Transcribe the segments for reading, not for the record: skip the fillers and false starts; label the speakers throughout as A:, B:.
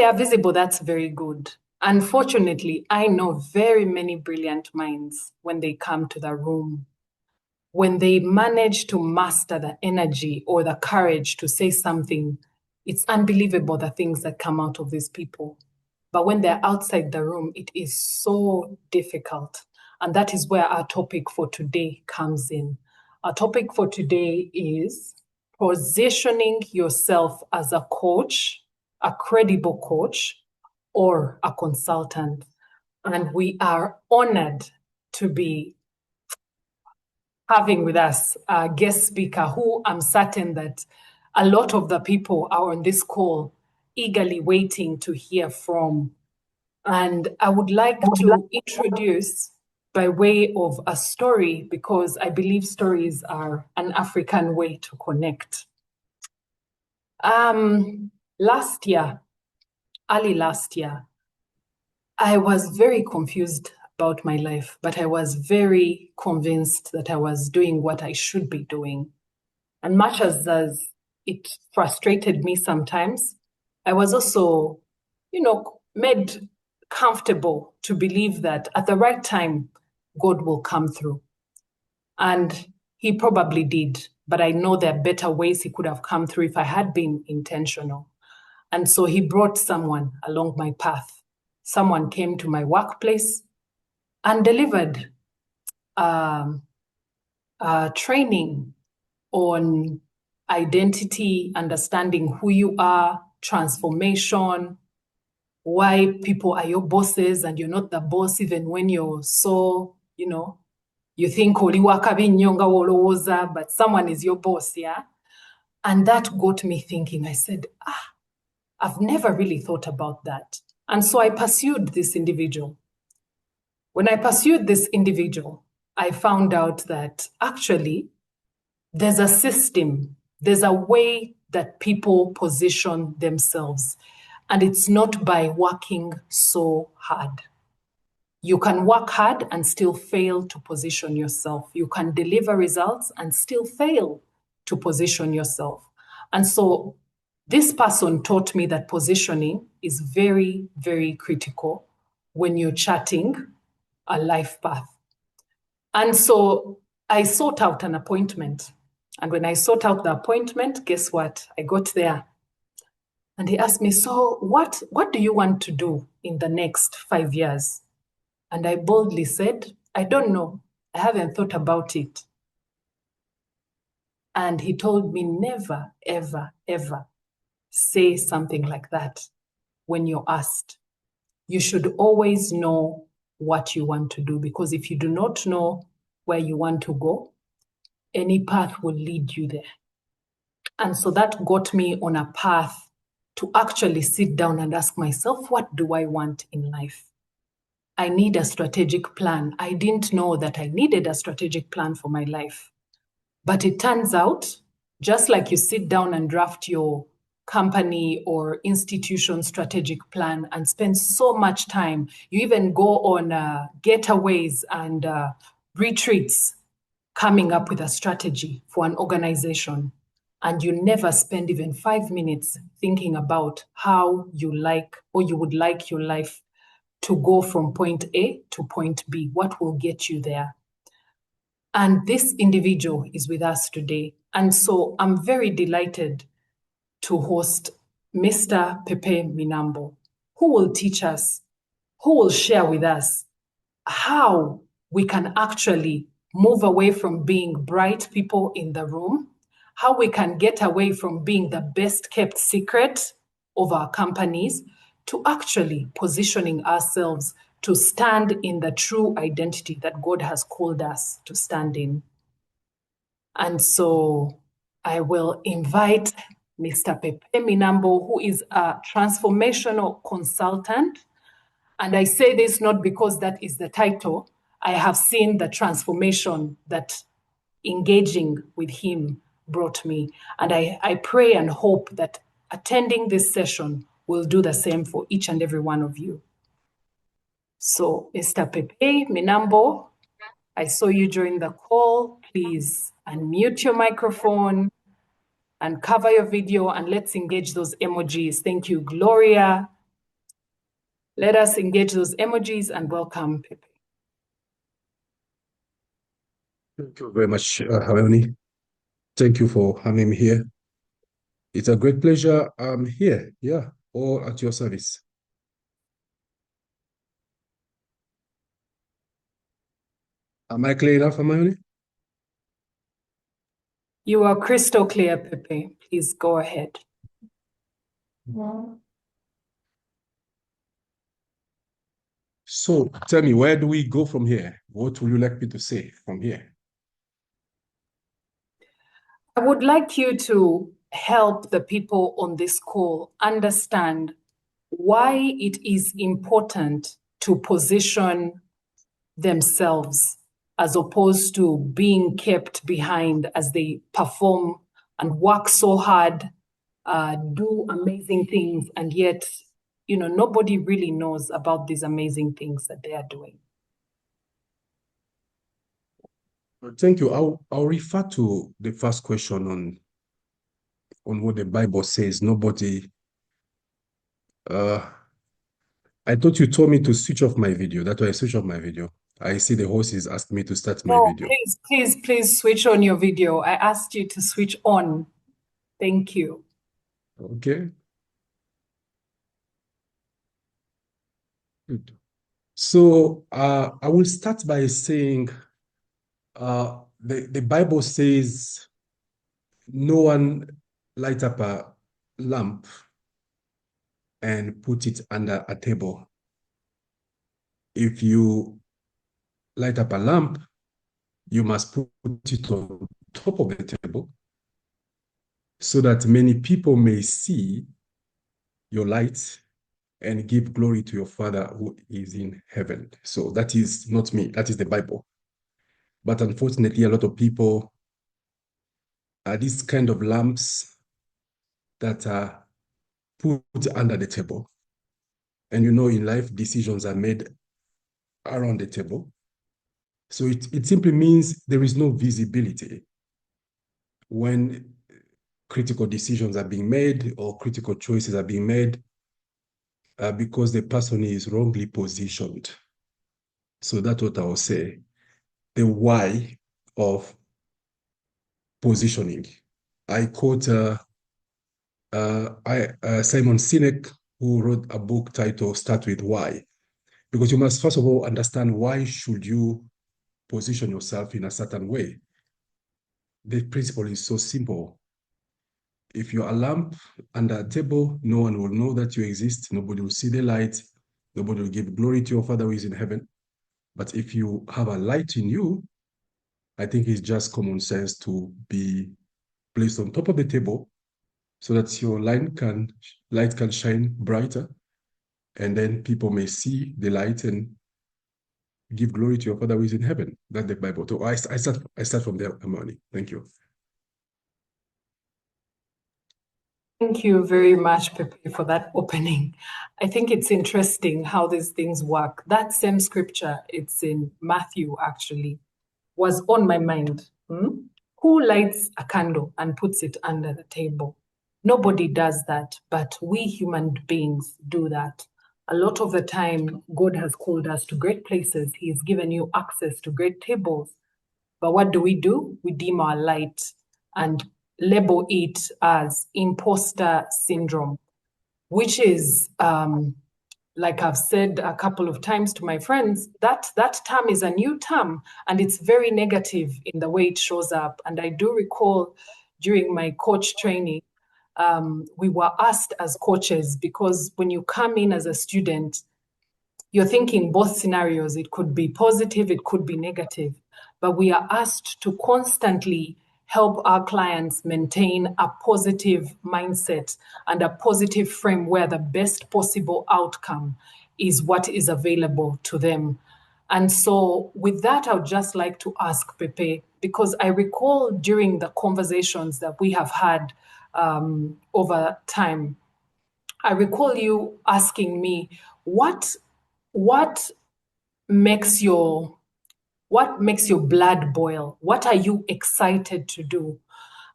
A: they are visible, that's very good. Unfortunately, I know very many brilliant minds when they come to the room, when they manage to master the energy or the courage to say something, it's unbelievable the things that come out of these people. But when they're outside the room, it is so difficult. And that is where our topic for today comes in. Our topic for today is positioning yourself as a coach, a credible coach, or a consultant. And we are honored to be having with us a guest speaker who I'm certain that a lot of the people are on this call eagerly waiting to hear from. And I would like to introduce by way of a story, because I believe stories are an African way to connect. Last year, early last year, I was very confused about my life, but I was very convinced that I was doing what I should be doing. And much as it frustrated me sometimes, I was also, made comfortable to believe that at the right time, God will come through. And he probably did, but I know there are better ways he could have come through if I had been intentional. And so he brought someone along my path. Someone came to my workplace and delivered training on identity, understanding who you are, transformation, why people are your bosses and you're not the boss even when you're so, you think but someone is your boss, yeah? And that got me thinking. I said, I've never really thought about that. And so I pursued this individual. When I pursued this individual, I found out that actually there's a system, there's a way that people position themselves, and it's not by working so hard. You can work hard and still fail to position yourself. You can deliver results and still fail to position yourself. And so this person taught me that positioning is very, very critical when you're charting a life path. And so I sought out an appointment. And when I sought out the appointment, guess what? I got there. And he asked me, so what do you want to do in the next 5 years? And I boldly said, I don't know. I haven't thought about it. And he told me, never, ever, ever say something like that when you're asked. You should always know what you want to do, because if you do not know where you want to go, any path will lead you there. And so that got me on a path to actually sit down and ask myself, what do I want in life? I need a strategic plan. I didn't know that I needed a strategic plan for my life. But it turns out, just like you sit down and draft your company or institution strategic plan and spend so much time, you even go on getaways and retreats coming up with a strategy for an organization, and you never spend even 5 minutes thinking about how you like or you would like your life to go from point A to point B. What will get you there? And this individual is with us today. And so I'm very delighted to host Mr. Pepe Minambo, who will teach us, who will share with us how we can actually move away from being bright people in the room, how we can get away from being the best kept secret of our companies to actually positioning ourselves to stand in the true identity that God has called us to stand in. And so I will invite Mr. Pepe Minambo, who is a transformational consultant. And I say this not because that is the title. I have seen the transformation that engaging with him brought me. And I pray and hope that attending this session will do the same for each and every one of you. So, Mr. Pepe Minambo, I saw you during the call. Please unmute your microphone and cover your video, and let's engage those emojis. Thank you, Gloria. Let us engage those emojis and welcome Pepe.
B: Thank you very much, Harmony. Thank you for having me here. It's a great pleasure. I'm here, yeah, all at your service. Am I clear enough, Hermione?
A: You are crystal clear, Pepe. Please go ahead.
B: So tell me, where do we go from here? What would you like me to say from here?
A: I would like you to help the people on this call understand why it is important to position themselves as opposed to being kept behind as they perform and work so hard, do amazing things, and yet, nobody really knows about these amazing things that they are doing.
B: Thank you. I'll refer to the first question on what the Bible says. Nobody. I thought you told me to switch off my video. That's why I switched off my video. I see the host is asking me to start my
A: No,
B: video.
A: please switch on your video. I asked you to switch on. Thank you.
B: Okay. Good. So I will start by saying the Bible says no one light up a lamp and put it under a table. If you light up a lamp, you must put it on top of the table so that many people may see your light and give glory to your Father who is in heaven. So that is not me, that is the Bible. But unfortunately, a lot of people are these kind of lamps that are put under the table. And in life, decisions are made around the table. So it simply means there is no visibility when critical decisions are being made or critical choices are being made because the person is wrongly positioned. So that's what I will say. The why of positioning. I quote Simon Sinek, who wrote a book titled Start With Why. Because you must first of all understand why should you position yourself in a certain way. The principle is so simple. If you're a lamp under a table, no one will know that you exist. Nobody will see the light. Nobody will give glory to your Father who is in heaven. But if you have a light in you, I think it's just common sense to be placed on top of the table so that your light can shine brighter, and then people may see the light and give glory to your Father who is in heaven. That's the Bible. So I start from there, Amani. Thank you.
A: Thank you very much, Pepe, for that opening. I think it's interesting how these things work. That same scripture, it's in Matthew actually, was on my mind. Who lights a candle and puts it under the table? Nobody does that, but we human beings do that. A lot of the time, God has called us to great places. He has given you access to great tables. But what do? We dim our light and label it as imposter syndrome, which is, like I've said a couple of times to my friends, that term is a new term and it's very negative in the way it shows up. And I do recall during my coach training, we were asked as coaches, because when you come in as a student, you're thinking both scenarios. It could be positive, it could be negative. But we are asked to constantly help our clients maintain a positive mindset and a positive frame where the best possible outcome is what is available to them. And so, with that, I would just like to ask Pepe, because I recall during the conversations that we have had over time, I recall you asking me, what makes your blood boil? What are you excited to do?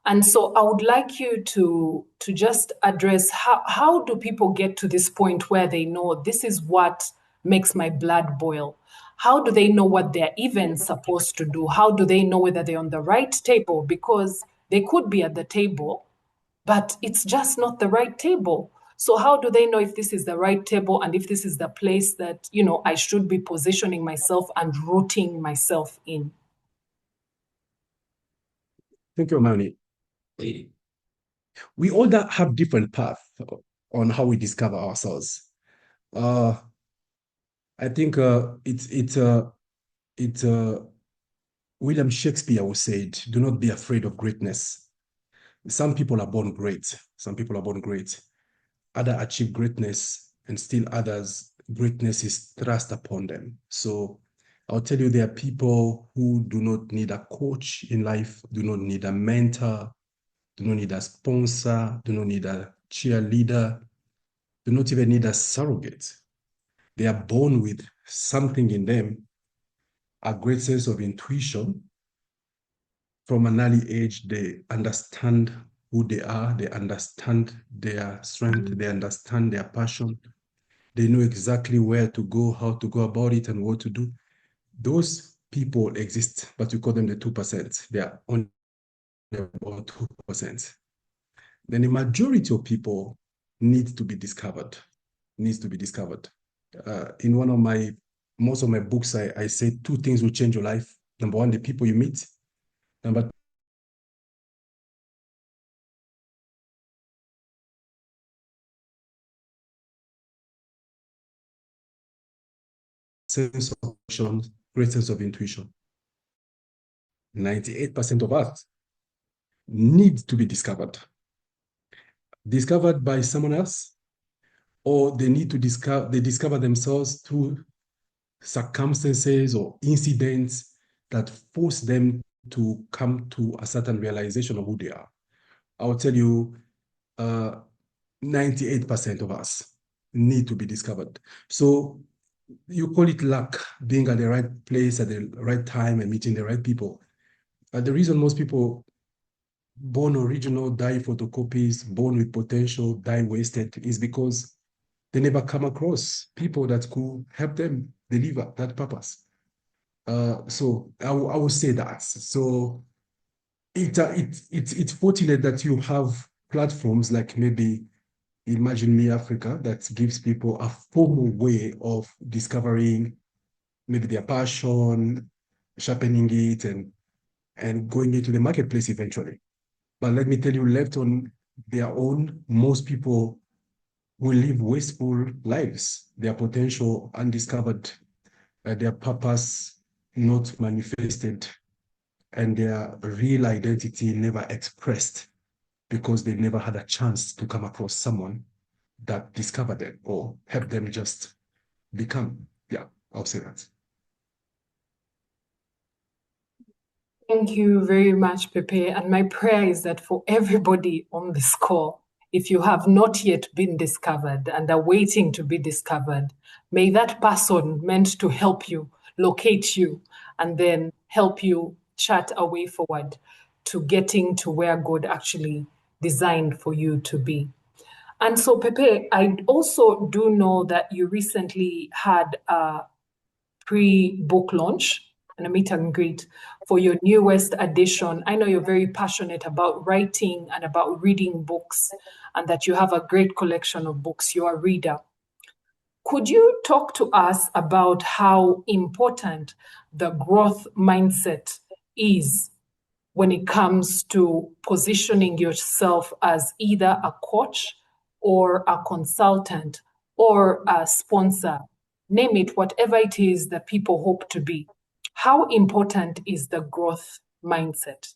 A: And so I would like you to just address how do people get to this point where they know this is what makes my blood boil? How do they know what they're even supposed to do? How do they know whether they're on the right table? Because they could be at the table, but it's just not the right table. So how do they know if this is the right table and if this is the place that, I should be positioning myself and rooting myself in?
B: Thank you, Manny. We all that have different paths on how we discover ourselves. Uh, I think it William Shakespeare was said, "Do not be afraid of greatness." Some people are born great. Some people are born great. Others achieve greatness, and still others, greatness is thrust upon them. So I'll tell you, there are people who do not need a coach in life, do not need a mentor, do not need a sponsor, do not need a cheerleader, do not even need a surrogate. They are born with something in them, a great sense of intuition. From an early age, they understand who they are, they understand their strength, they understand their passion, they know exactly where to go, how to go about it, and what to do. Those people exist, but we call them the 2%. They are only about 2%. Then the majority of people need to be discovered, needs to be discovered. In one of most of my books, I say two things will change your life. Number one, the people you meet. Number sense of intuition, great sense of intuition. 98% of us need to be discovered by someone else, or they need to discover themselves through circumstances or incidents that force them to come to a certain realization of who they are. I will tell you, 98% of us need to be discovered. So you call it luck, being at the right place at the right time and meeting the right people. The reason most people born original die photocopies, born with potential die wasted, is because they never come across people that could help them deliver that purpose. So I would say that. So it's fortunate that you have platforms like maybe Imagine Me Africa that gives people a formal way of discovering maybe their passion, sharpening it, and going into the marketplace eventually. But let me tell you, left on their own, most people will live wasteful lives, their potential undiscovered, their purpose not manifested, and their real identity never expressed because they never had a chance to come across someone that discovered them or helped them just become. Yeah, I'll say that.
A: Thank you very much, Pepe. And my prayer is that for everybody on this call, if you have not yet been discovered and are waiting to be discovered, may that person meant to help you locate you and then help you chart a way forward to getting to where God actually designed for you to be. And so, Pepe, I also do know that you recently had a pre-book launch and a meet and greet for your newest edition. I know you're very passionate about writing and about reading books, and that you have a great collection of books. You're a reader. Could you talk to us about how important the growth mindset is when it comes to positioning yourself as either a coach or a consultant or a sponsor, name it, whatever it is that people hope to be? How important is the growth mindset?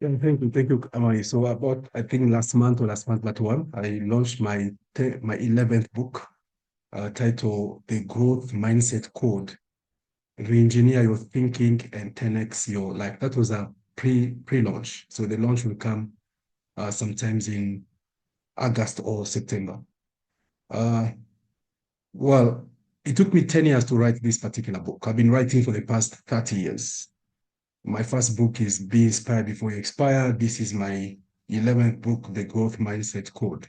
B: Yeah, thank you, Amari. So about, I think last month, but one, I launched my 11th book, titled The Growth Mindset Code: Re-engineer your thinking and 10x your life. That was a pre-launch. So the launch will come sometimes in August or September. Uh, well, it took me 10 years to write this particular book. I've been writing for the past 30 years. My first book is Be Inspired Before You Expire. This is my 11th book, The Growth Mindset Code.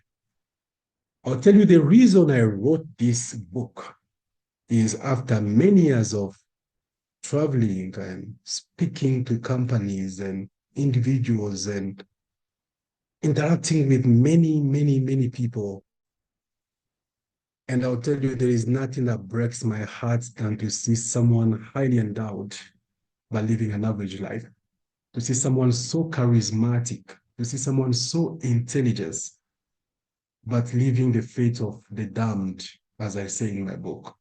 B: I'll tell you the reason I wrote this book is after many years of traveling and speaking to companies and individuals and interacting with many, many, many people. And I'll tell you, there is nothing that breaks my heart than to see someone highly endowed but living an average life, to see someone so charismatic, to see someone so intelligent, but living the fate of the damned, as I say in my book.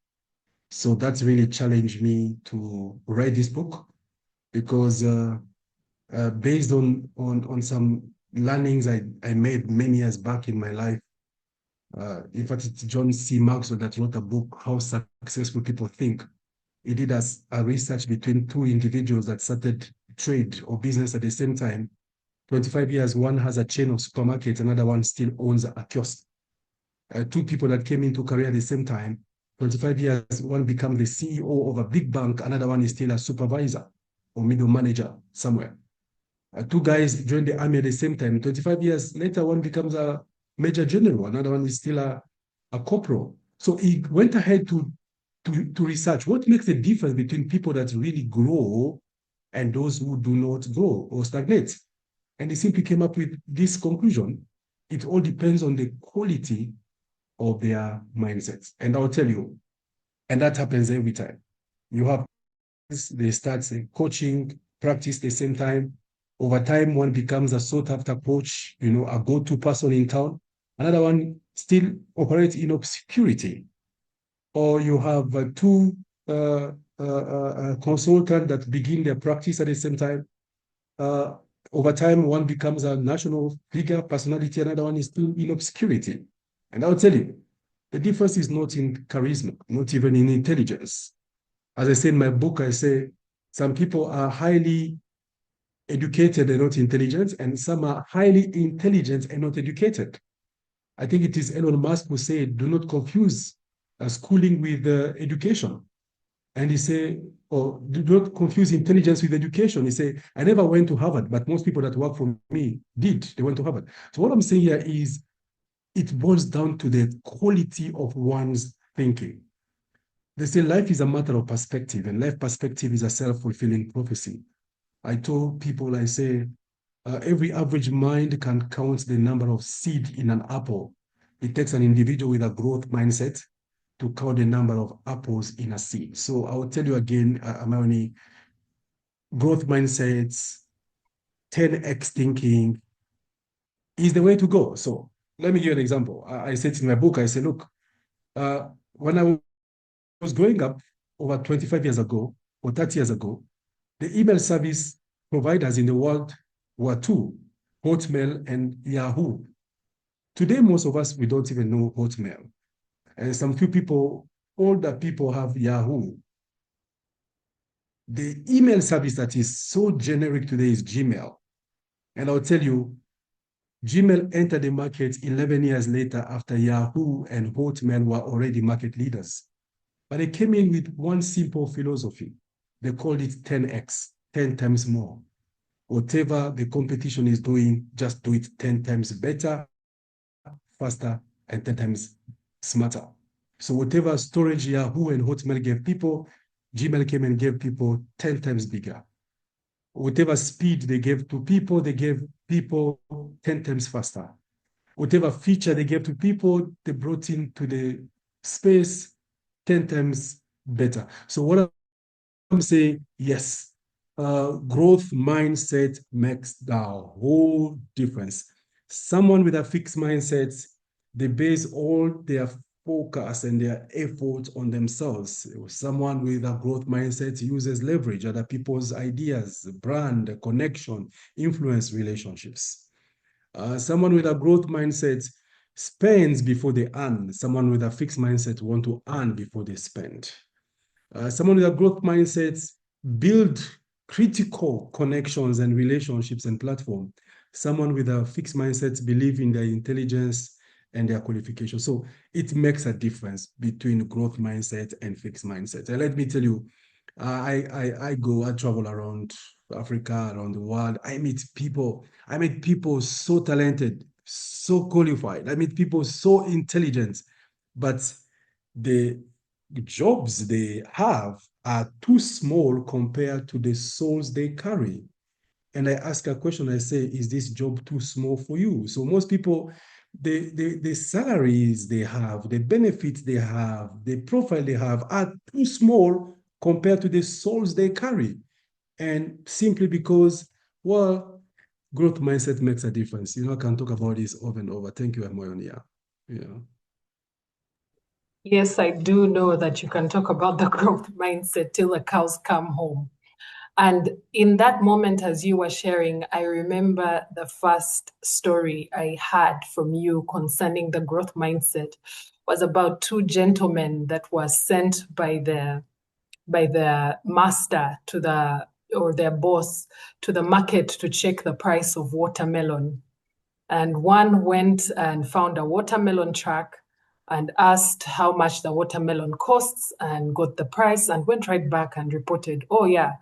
B: So that's really challenged me to write this book because based on some learnings I made many years back in my life. In fact, it's John C. Maxwell that wrote a book, How Successful People Think. He did a research between two individuals that started trade or business at the same time. 25 years, one has a chain of supermarkets, another one still owns a kiosk. Two people that came into career at the same time, 25 years, one becomes the CEO of a big bank, another one is still a supervisor or middle manager somewhere. Two guys joined the army at the same time. 25 years later, one becomes a major general, another one is still a corporal. So he went ahead to research what makes the difference between people that really grow and those who do not grow or stagnate. And he simply came up with this conclusion. It all depends on the quality of their mindsets. And I'll tell you, and that happens every time. You have they start coaching, practice the same time. Over time, one becomes a sought after coach, a go-to person in town. Another one still operates in obscurity. Or you have two consultants that begin their practice at the same time. Over time, one becomes a national figure, personality, another one is still in obscurity. And I'll tell you, the difference is not in charisma, not even in intelligence. As I say in my book, I say some people are highly educated and not intelligent, and some are highly intelligent and not educated. I think it is Elon Musk who said, do not confuse schooling with education. And he said, or do not confuse intelligence with education. He said, I never went to Harvard, but most people that work for me did. They went to Harvard. So what I'm saying here is it boils down to the quality of one's thinking. They say life is a matter of perspective, and life perspective is a self-fulfilling prophecy. I told people, I say, every average mind can count the number of seeds in an apple. It takes an individual with a growth mindset to count the number of apples in a seed. So I will tell you again, Amani, growth mindsets, 10x thinking is the way to go. So let me give you an example. I said in my book, I said, look, when I was growing up over 25 years ago or 30 years ago, the email service providers in the world were two, Hotmail and Yahoo. Today, most of us, we don't even know Hotmail. And some few people, older people have Yahoo. The email service that is so generic today is Gmail. And I'll tell you, Gmail entered the market 11 years later after Yahoo and Hotmail were already market leaders. But they came in with one simple philosophy. They called it 10x, 10 times more. Whatever the competition is doing, just do it 10 times better, faster, and 10 times smarter. So whatever storage Yahoo and Hotmail gave people, Gmail came and gave people 10 times bigger. Whatever speed they gave to people, they gave people 10 times faster. Whatever feature they gave to people, they brought into the space 10 times better. So what I'm saying, yes, growth mindset makes the whole difference. Someone with a fixed mindset, they base all their focus and their effort on themselves. Someone with a growth mindset uses leverage other people's ideas, brand, connection, influence relationships. Someone with a growth mindset spends before they earn. Someone with a fixed mindset want to earn before they spend. Someone with a growth mindset build critical connections and relationships and platform. Someone with a fixed mindset believe in their intelligence and their qualification. So it makes a difference between growth mindset and fixed mindset. And let me tell you, I travel around Africa, around the world. I meet people so talented, so qualified. I meet people so intelligent, but the jobs they have are too small compared to the souls they carry. And I ask a question, I say, is this job too small for you? So most people, the salaries they have, the benefits they have, the profile they have are too small compared to the souls they carry. And simply because, well, growth mindset makes a difference. I can talk about this over and over. Thank you, Hermione. Yeah.
A: Yes, I do know that you can talk about the growth mindset till the cows come home. And in that moment, as you were sharing, I remember the first story I had from you concerning the growth mindset was about two gentlemen that were sent by the master to the or their boss to the market to check the price of watermelon. And one went and found a watermelon truck and asked how much the watermelon costs and got the price and went right back and reported, oh, yeah,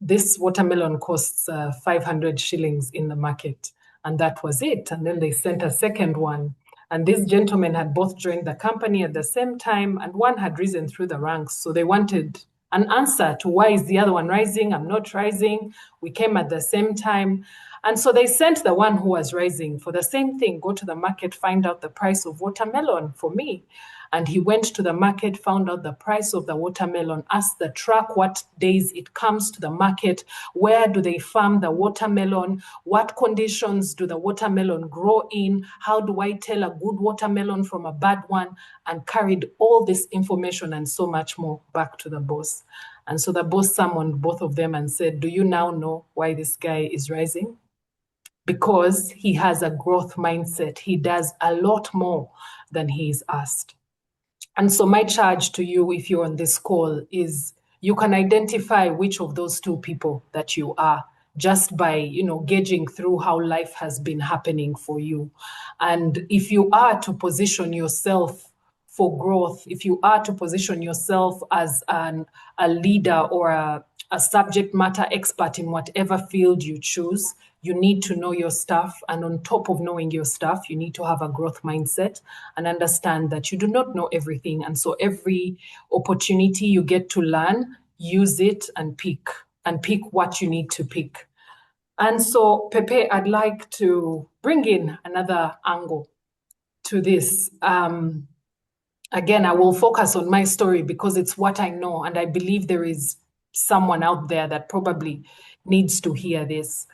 A: this watermelon costs 500 shillings in the market. And that was it. And then they sent a second one. And these gentlemen had both joined the company at the same time, and one had risen through the ranks. So they wanted an answer to why is the other one rising? I'm not rising. We came at the same time. And so they sent the one who was rising for the same thing, go to the market, find out the price of watermelon for me. And he went to the market, found out the price of the watermelon, asked the truck what days it comes to the market, where do they farm the watermelon, what conditions do the watermelon grow in, how do I tell a good watermelon from a bad one, and carried all this information and so much more back to the boss. And so the boss summoned both of them and said, do you now know why this guy is rising? Because he has a growth mindset. He does a lot more than he is asked. And so my charge to you, if you're on this call, is you can identify which of those two people that you are just by, gauging through how life has been happening for you. And if you are to position yourself for growth, if you are to position yourself as a leader or a subject matter expert in whatever field you choose, you need to know your stuff. And on top of knowing your stuff, you need to have a growth mindset and understand that you do not know everything. And so every opportunity you get to learn, use it and pick what you need to pick. And so, Pepe, I'd like to bring in another angle to this. Again, I will focus on my story because it's what I know. And I believe there is someone out there that probably needs to hear this.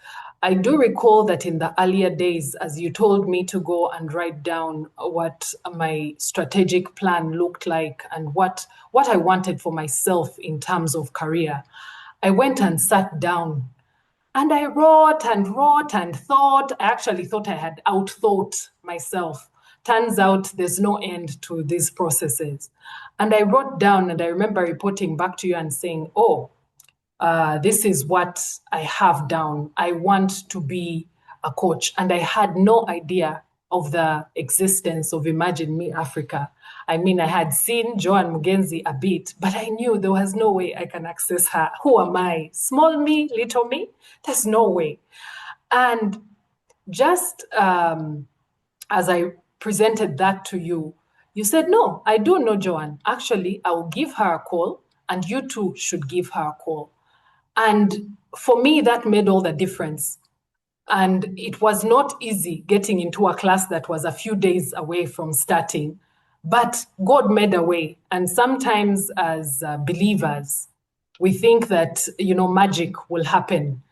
A: I do recall that in the earlier days, as you told me to go and write down what my strategic plan looked like and what I wanted for myself in terms of career, I went and sat down and I wrote and wrote and thought. I actually thought I had outthought myself. Turns out there's no end to these processes. And I wrote down, and I remember reporting back to you and saying, oh, this is what I have down. I want to be a coach. And I had no idea of the existence of Imagine Me Africa. I mean, I had seen Joan Mugenzi a bit, but I knew there was no way I can access her. Who am I? Small me, little me? There's no way. And just as I presented that to you, you said, no, I do know Joan. Actually, I will give her a call, and you too should give her a call. And for me, that made all the difference. And it was not easy getting into a class that was a few days away from starting, but God made a way. And sometimes, as believers, we think that, magic will happen,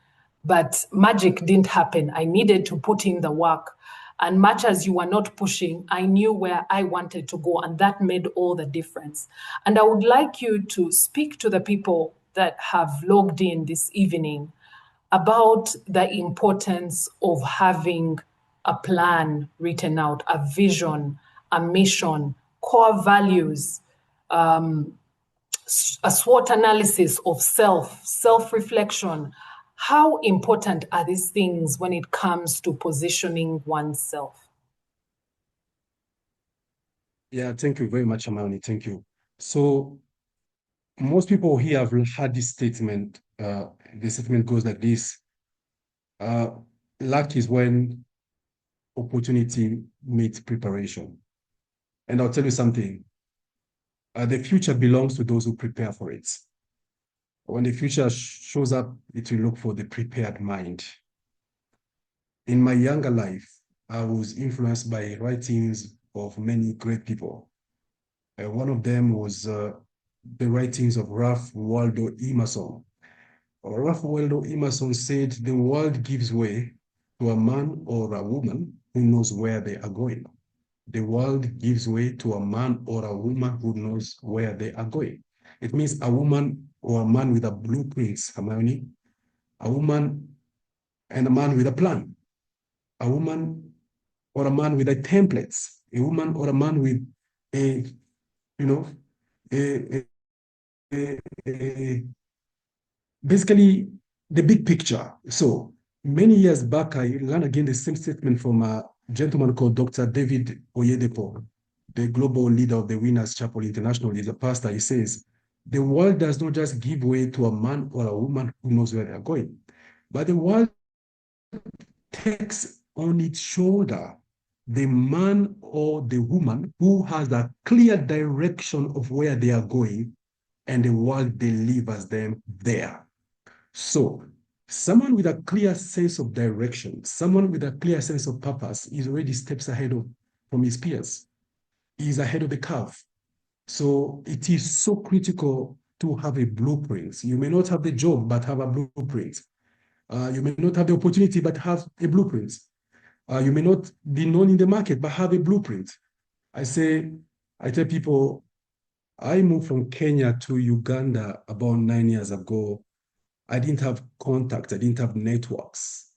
A: but magic didn't happen. I needed to put in the work. And much as you were not pushing, I knew where I wanted to go, and that made all the difference. And I would like you to speak to the people that have logged in this evening about the importance of having a plan written out, a vision, a mission, core values, a SWOT analysis of self-reflection. How important are these things when it comes to positioning oneself?
B: Yeah, thank you very much, Amani. Thank you. So most people here have heard this statement The statement goes like this. Luck is when opportunity meets preparation. And I'll tell you something. The future belongs to those who prepare for it. When the future shows up, it will look for the prepared mind. In my younger life, I was influenced by writings of many great people. One of them was the writings of Ralph Waldo Emerson. Ralph Waldo Emerson said, the world gives way to a man or a woman who knows where they are going. The world gives way to a man or a woman who knows where they are going. It means a woman or a man with a blueprint, Hermione, a woman and a man with a plan, a woman or a man with a template, a woman or a man with a, you know, a, a, a basically the big picture. So many years back, I learned again the same statement from a gentleman called Dr. David Oyedepo, the global leader of the Winners Chapel International. He's a pastor. He says, the world does not just give way to a man or a woman who knows where they are going, but the world takes on its shoulder the man or the woman who has a clear direction of where they are going, and the world delivers them there. So, someone with a clear sense of direction, someone with a clear sense of purpose is already steps ahead from his peers. He's ahead of the curve. So, it is so critical to have a blueprint. You may not have the job, but have a blueprint. You may not have the opportunity, but have a blueprint. You may not be known in the market, but have a blueprint. I tell people, I moved from Kenya to Uganda about 9 years ago. I didn't have contacts, I didn't have networks,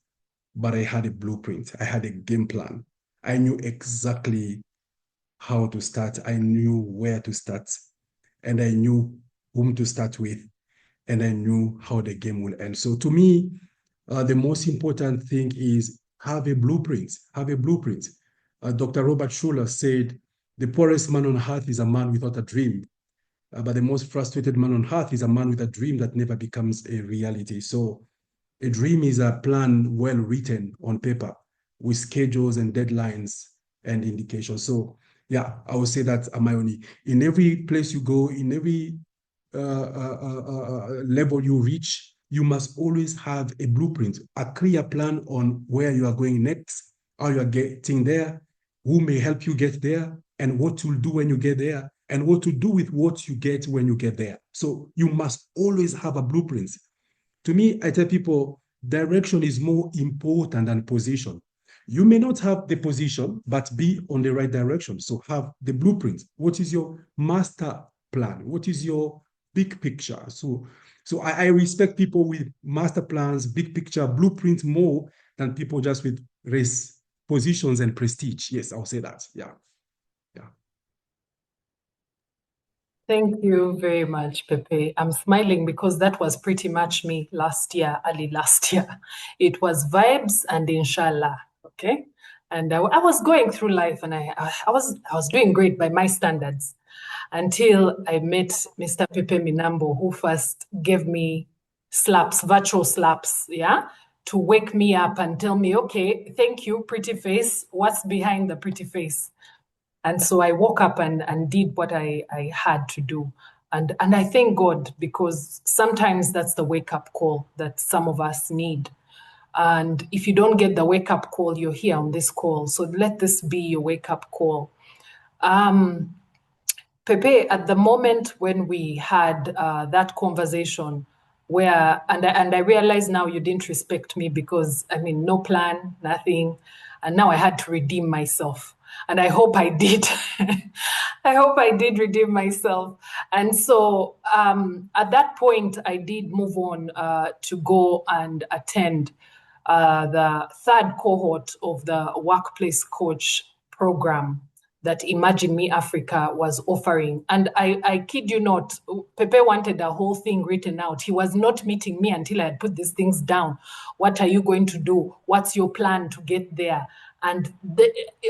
B: but I had a blueprint. I had a game plan. I knew exactly how to start. I knew where to start, and I knew whom to start with, and I knew how the game will end. So to me, the most important thing is have a blueprint. Have a blueprint. Dr. Robert Schuller said, the poorest man on earth is a man without a dream. But the most frustrated man on earth is a man with a dream that never becomes a reality. So a dream is a plan well written on paper with schedules and deadlines and indications. So yeah, I would say that, Amayoni, in every place you go, in every level you reach, you must always have a blueprint, a clear plan on where you are going next, how you are getting there, who may help you get there, and what you'll do when you get there, and what to do with what you get when you get there. So you must always have a blueprint. To me, I tell people direction is more important than position. You may not have the position, but be on the right direction. So have the blueprint. What is your master plan? What is your big picture? So I respect people with master plans, big picture, blueprint more than people just with race positions and prestige. Yes, I'll say that. Yeah. Yeah.
A: Thank you very much, Pepe. I'm smiling because that was pretty much me last year, early last year. It was vibes and inshallah, okay? And I was going through life, and I was doing great by my standards until I met Mr. Pepe Minambo, who first gave me slaps, virtual slaps, yeah, to wake me up and tell me, okay, thank you, pretty face. What's behind the pretty face? And so I woke up and did what I had to do. And I thank God, because sometimes that's the wake up call that some of us need. And if you don't get the wake up call, you're here on this call. So let this be your wake up call. Pepe, at the moment when we had that conversation, where and I realize now you didn't respect me, because I mean, no plan, nothing, and now I had to redeem myself, and I hope I did. I hope I did redeem myself, and so at that point I did move on to go and attend the third cohort of the workplace coach program that Imagine Me Africa was offering. And I kid you not, Pepe wanted the whole thing written out. He was not meeting me until I had put these things down. What are you going to do? What's your plan to get there? and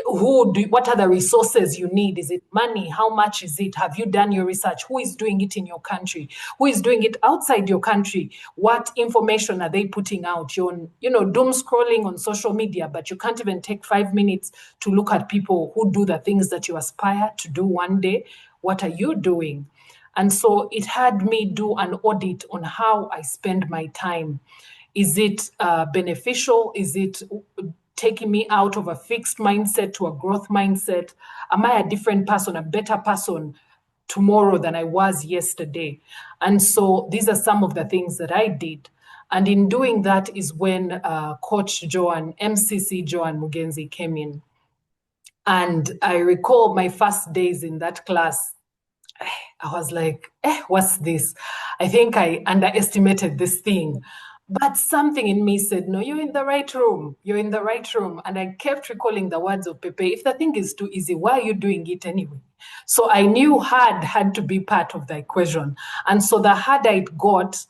A: what are the resources you need? Is it money? How much is it? Have you done your research? Who is doing it in your country? Who is doing it outside your country? What information are they putting out? You're doom scrolling on social media, but you can't even take 5 minutes to look at people who do the things that you aspire to do one day. What are you doing? And so it had me do an audit on how I spend my time. Is it beneficial? Is it taking me out of a fixed mindset to a growth mindset? Am I a different person, a better person tomorrow than I was yesterday? And so these are some of the things that I did. And in doing that is when Coach Joan, MCC Joan Mugenzi came in. And I recall my first days in that class. I was like, what's this? I think I underestimated this thing. But something in me said, no, you're in the right room. You're in the right room. And I kept recalling the words of Pepe. If the thing is too easy, why are you doing it anyway? So I knew hard had to be part of the equation. And so the harder it got,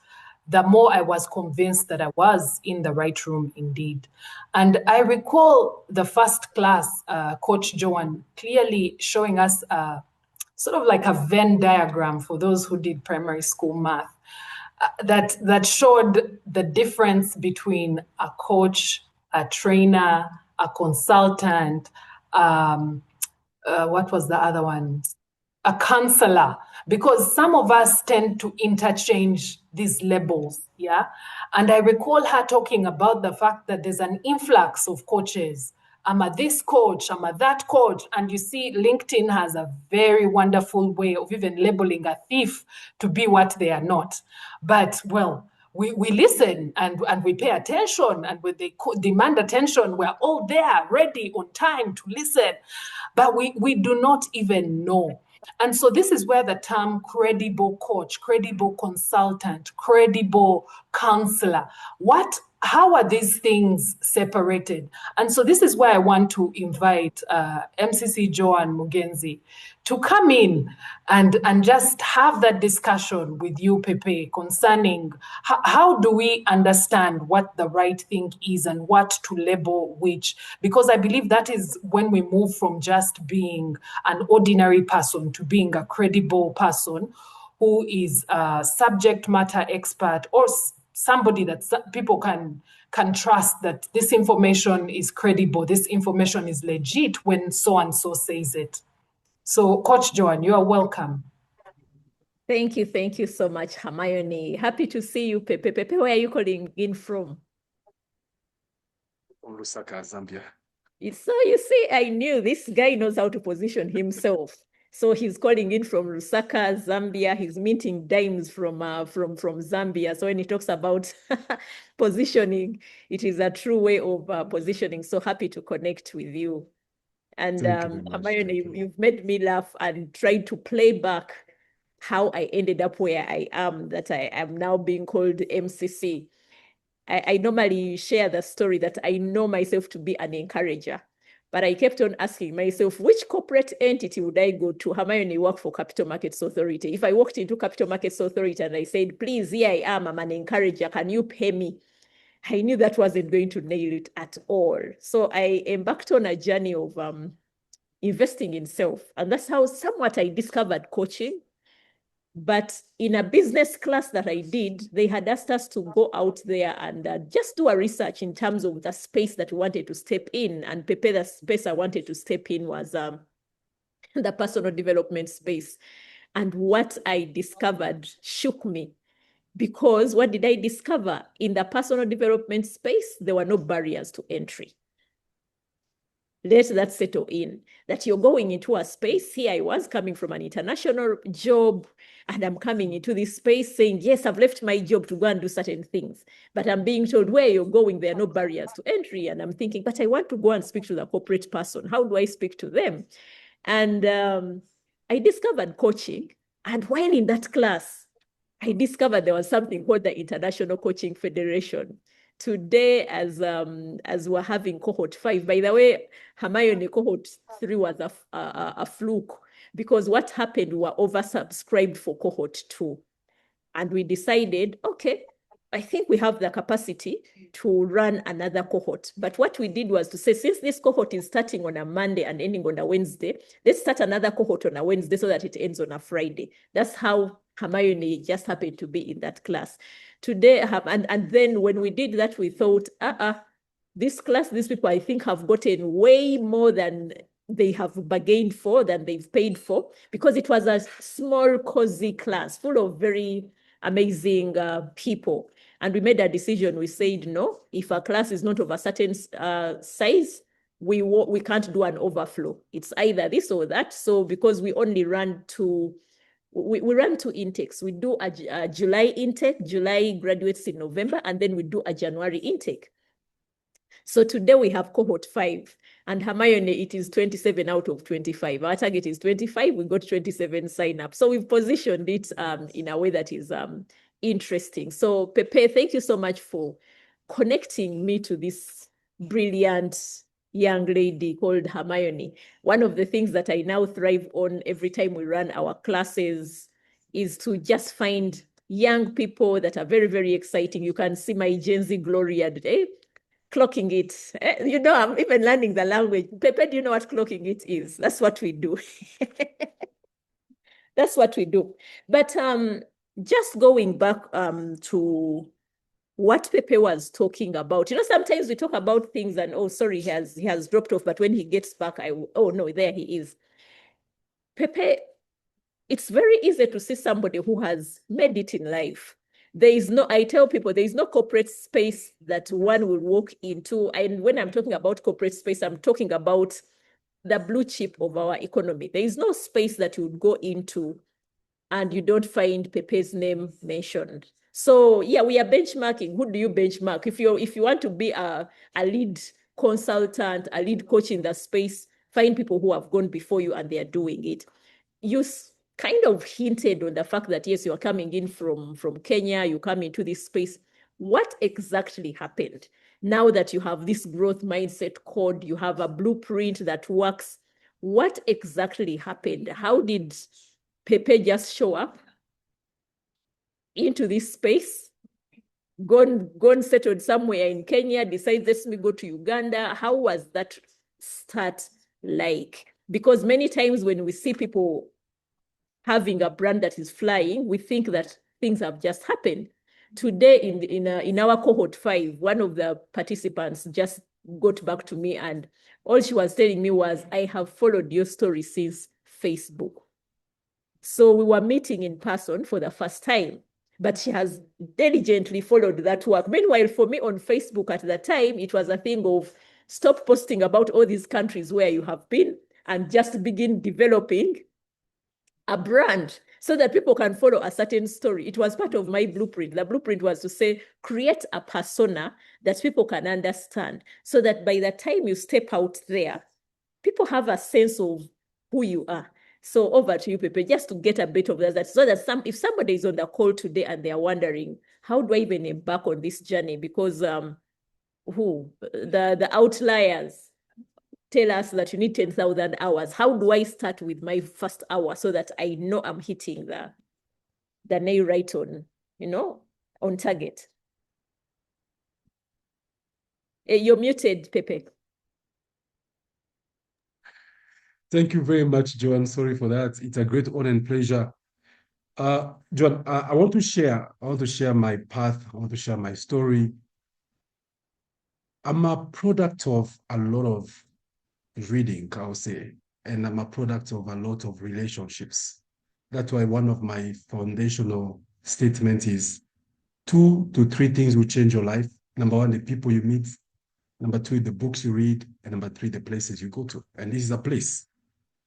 A: the more I was convinced that I was in the right room indeed. And I recall the first class, Coach Joan clearly showing us sort of like a Venn diagram for those who did primary school math, that showed the difference between a coach, a trainer, a consultant, what was the other one? A counselor, because some of us tend to interchange these labels. Yeah. And I recall her talking about the fact that there's an influx of coaches. I'm a this coach, I'm a that coach. And you see, LinkedIn has a very wonderful way of even labeling a thief to be what they are not. But, well, we listen and we pay attention, and when they demand attention, we're all there, ready, on time to listen. But we do not even know. And so this is where the term credible coach, credible consultant, credible counselor, how are these things separated? And so this is where I want to invite MCC Joan Mugenzi to come in and just have that discussion with you, Pepe, concerning how do we understand what the right thing is and what to label which, because I believe that is when we move from just being an ordinary person to being a credible person who is a subject matter expert, or somebody that people can trust, that this information is credible, this information is legit when so and so says it. So, Coach Joan, you are welcome.
C: Thank you so much, Hermione. Happy to see you, Pepe. Pepe, where are you calling in from?
B: From Lusaka, Zambia.
C: So you see, I knew this guy knows how to position himself. So he's calling in from Lusaka, Zambia. He's minting dimes from Zambia. So when he talks about positioning, it is a true way of positioning. So happy to connect with you. And Hermione, you've made me laugh and tried to play back how I ended up where I am, that I am now being called MCC. I normally share the story that I know myself to be an encourager, but I kept on asking myself, which corporate entity would I go to? Hermione work for Capital Markets Authority. If I walked into Capital Markets Authority and I said, please, here I am, I'm an encourager, can you pay me? I knew that wasn't going to nail it at all. So I embarked on a journey of investing in self. And that's how somewhat I discovered coaching. But in a business class that I did, they had asked us to go out there and just do a research in terms of the space that we wanted to step in. And Pepe, the space I wanted to step in was the personal development space. And what I discovered shook me, because what did I discover? In the personal development space, there were no barriers to entry. Let that settle in, that you're going into a space. Here I was coming from an international job, and I'm coming into this space saying, yes, I've left my job to go and do certain things. But I'm being told where you're going, there are no barriers to entry. And I'm thinking, but I want to go and speak to the corporate person. How do I speak to them? And I discovered coaching. And while in that class, I discovered there was something called the International Coaching Federation. Today, as we're having cohort 5, by the way, Hermione, cohort 3 was a fluke, because what happened, we were oversubscribed for cohort 2. And we decided, okay, I think we have the capacity to run another cohort. But what we did was to say, since this cohort is starting on a Monday and ending on a Wednesday, let's start another cohort on a Wednesday so that it ends on a Friday. That's how Hermione just happened to be in that class. Today, and then when we did that, we thought, this class, these people, I think, have gotten way more than they have bargained for, than they've paid for, because it was a small, cozy class full of very amazing people. And we made a decision. We said, no, if a class is not of a certain size, we can't do an overflow. It's either this or that. So because we only run two, we run two intakes. We do a July intake. July graduates in November, and then we do a January intake. So today we have cohort 5, and Hermione, it is 27 out of 25. Our target is 25. We got 27 sign up. So we've positioned it in a way that is interesting. So Pepe, thank you so much for connecting me to this brilliant young lady called Hermione. One of the things that I now thrive on every time we run our classes is to just find young people that are very, very exciting. You can see my Gen Z Gloria today. Clocking it. You know, I'm even learning the language. Pepe, do you know what clocking it is? That's what we do. That's what we do. But just going back to what Pepe was talking about. You know, sometimes we talk about things and, oh, sorry, he has dropped off. But when he gets back, oh, no, there he is. Pepe, it's very easy to see somebody who has made it in life. I tell people, there is no corporate space that one will walk into. And when I'm talking about corporate space, I'm talking about the blue chip of our economy. There is no space that you would go into and you don't find Pepe's name mentioned. So yeah, we are benchmarking. Who do you benchmark? If you want to be a lead consultant, a lead coach in the space, find people who have gone before you and they are doing it. You kind of hinted on the fact that, yes, you are coming in from Kenya, you come into this space. What exactly happened? Now that you have this growth mindset code, you have a blueprint that works, what exactly happened? How did Pepe just show up into this space, gone settled somewhere in Kenya, decide, let me go to Uganda? How was that start like? Because many times when we see people having a brand that is flying, we think that things have just happened. Today in our cohort 5, one of the participants just got back to me, and all she was telling me was, I have followed your story since Facebook. So we were meeting in person for the first time, but she has diligently followed that work. Meanwhile, for me on Facebook at the time, it was a thing of stop posting about all these countries where you have been and just begin developing a brand so that people can follow a certain story. It was part of my blueprint. The blueprint was to say, create a persona that people can understand so that by the time you step out there, people have a sense of who you are. So over to you, Pepe, just to get a bit of that, so that if somebody is on the call today and they're wondering, how do I even embark on this journey? Because the outliers tell us that you need 10,000 hours. How do I start with my first hour so that I know I'm hitting the nail right on, on target? You're muted, Pepe.
B: Thank you very much, Joan. Sorry for that. It's a great honor and pleasure. Joan, I want to share my path. I want to share my story. I'm a product of a lot of reading, I would say, and I'm a product of a lot of relationships. That's why one of my foundational statements is 2 to 3 things will change your life. Number 1, the people you meet. Number 2, the books you read. And number 3, the places you go to. And this is a place.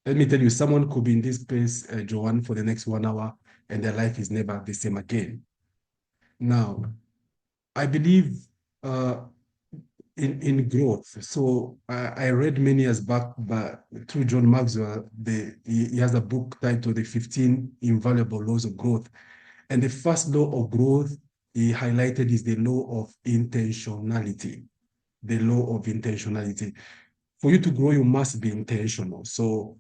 B: Let me tell you, someone could be in this place, Joanne, for the next 1 hour, and their life is never the same again. Now, I believe in growth. So I read many years back, but through John Maxwell, he has a book titled The 15 Invaluable Laws of Growth. And the first law of growth he highlighted is the law of intentionality. The law of intentionality. For you to grow, you must be intentional. So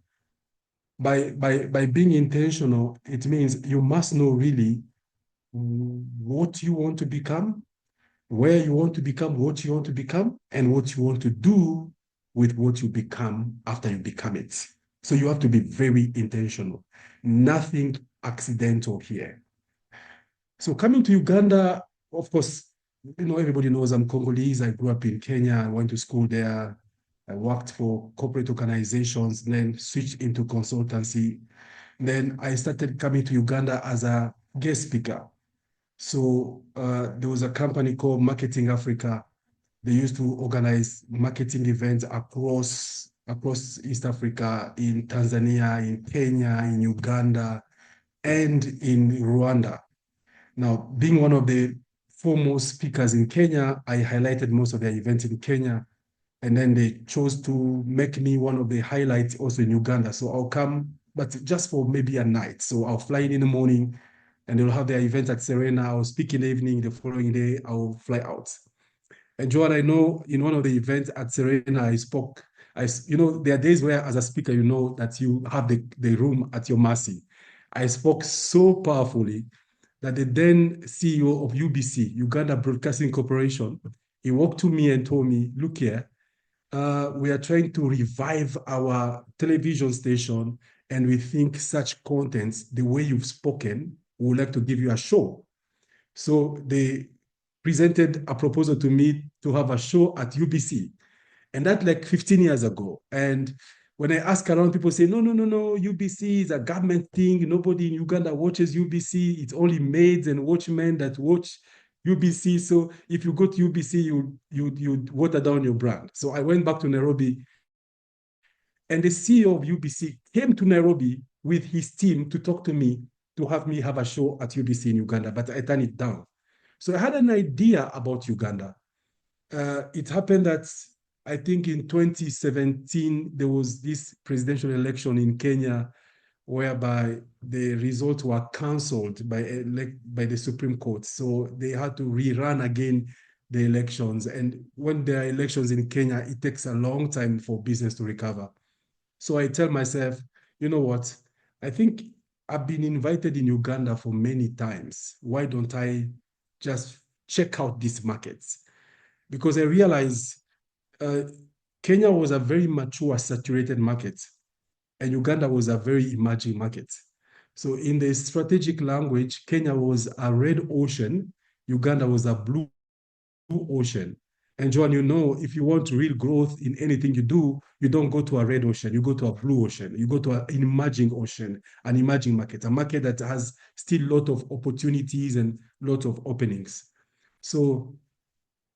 B: by being intentional, it means you must know really what you want to become, where you want to become, what you want to become, and what you want to do with what you become after you become it. So you have to be very intentional. Nothing accidental here. So coming to Uganda, of course, everybody knows I'm Congolese. I grew up in Kenya. I went to school there. I worked for corporate organizations, then switched into consultancy. Then I started coming to Uganda as a guest speaker. So there was a company called Marketing Africa. They used to organize marketing events across East Africa, in Tanzania, in Kenya, in Uganda, and in Rwanda. Now, being one of the foremost speakers in Kenya, I highlighted most of their events in Kenya. And then they chose to make me one of the highlights also in Uganda. So I'll come, but just for maybe a night. So I'll fly in the morning and they'll have their event at Serena. I'll speak in the evening. The following day, I'll fly out. And Joan, I know in one of the events at Serena, I spoke. There are days where, as a speaker, you know that you have the room at your mercy. I spoke so powerfully that the then CEO of UBC, Uganda Broadcasting Corporation, he walked to me and told me, look here, we are trying to revive our television station, and we think such contents, the way you've spoken, we would like to give you a show. So they presented a proposal to me to have a show at UBC. And that like 15 years ago. And when I ask around, people say, no, UBC is a government thing. Nobody in Uganda watches UBC. It's only maids and watchmen that watch UBC. So if you go to UBC, you water down your brand. So I went back to Nairobi, and the CEO of UBC came to Nairobi with his team to talk to me, to have me have a show at UBC in Uganda, but I turned it down. So I had an idea about Uganda. It happened that I think in 2017, there was this presidential election in Kenya whereby the results were cancelled by the Supreme Court. So they had to rerun again the elections. And when there are elections in Kenya, it takes a long time for business to recover. So I tell myself, you know what? I think I've been invited in Uganda for many times. Why don't I just check out these markets? Because I realize Kenya was a very mature, saturated market, and Uganda was a very emerging market. So in the strategic language, Kenya was a red ocean, Uganda was a blue ocean. And John, if you want real growth in anything you do, you don't go to a red ocean, you go to a blue ocean, you go to an emerging ocean, an emerging market, a market that has still a lot of opportunities and a lot of openings. So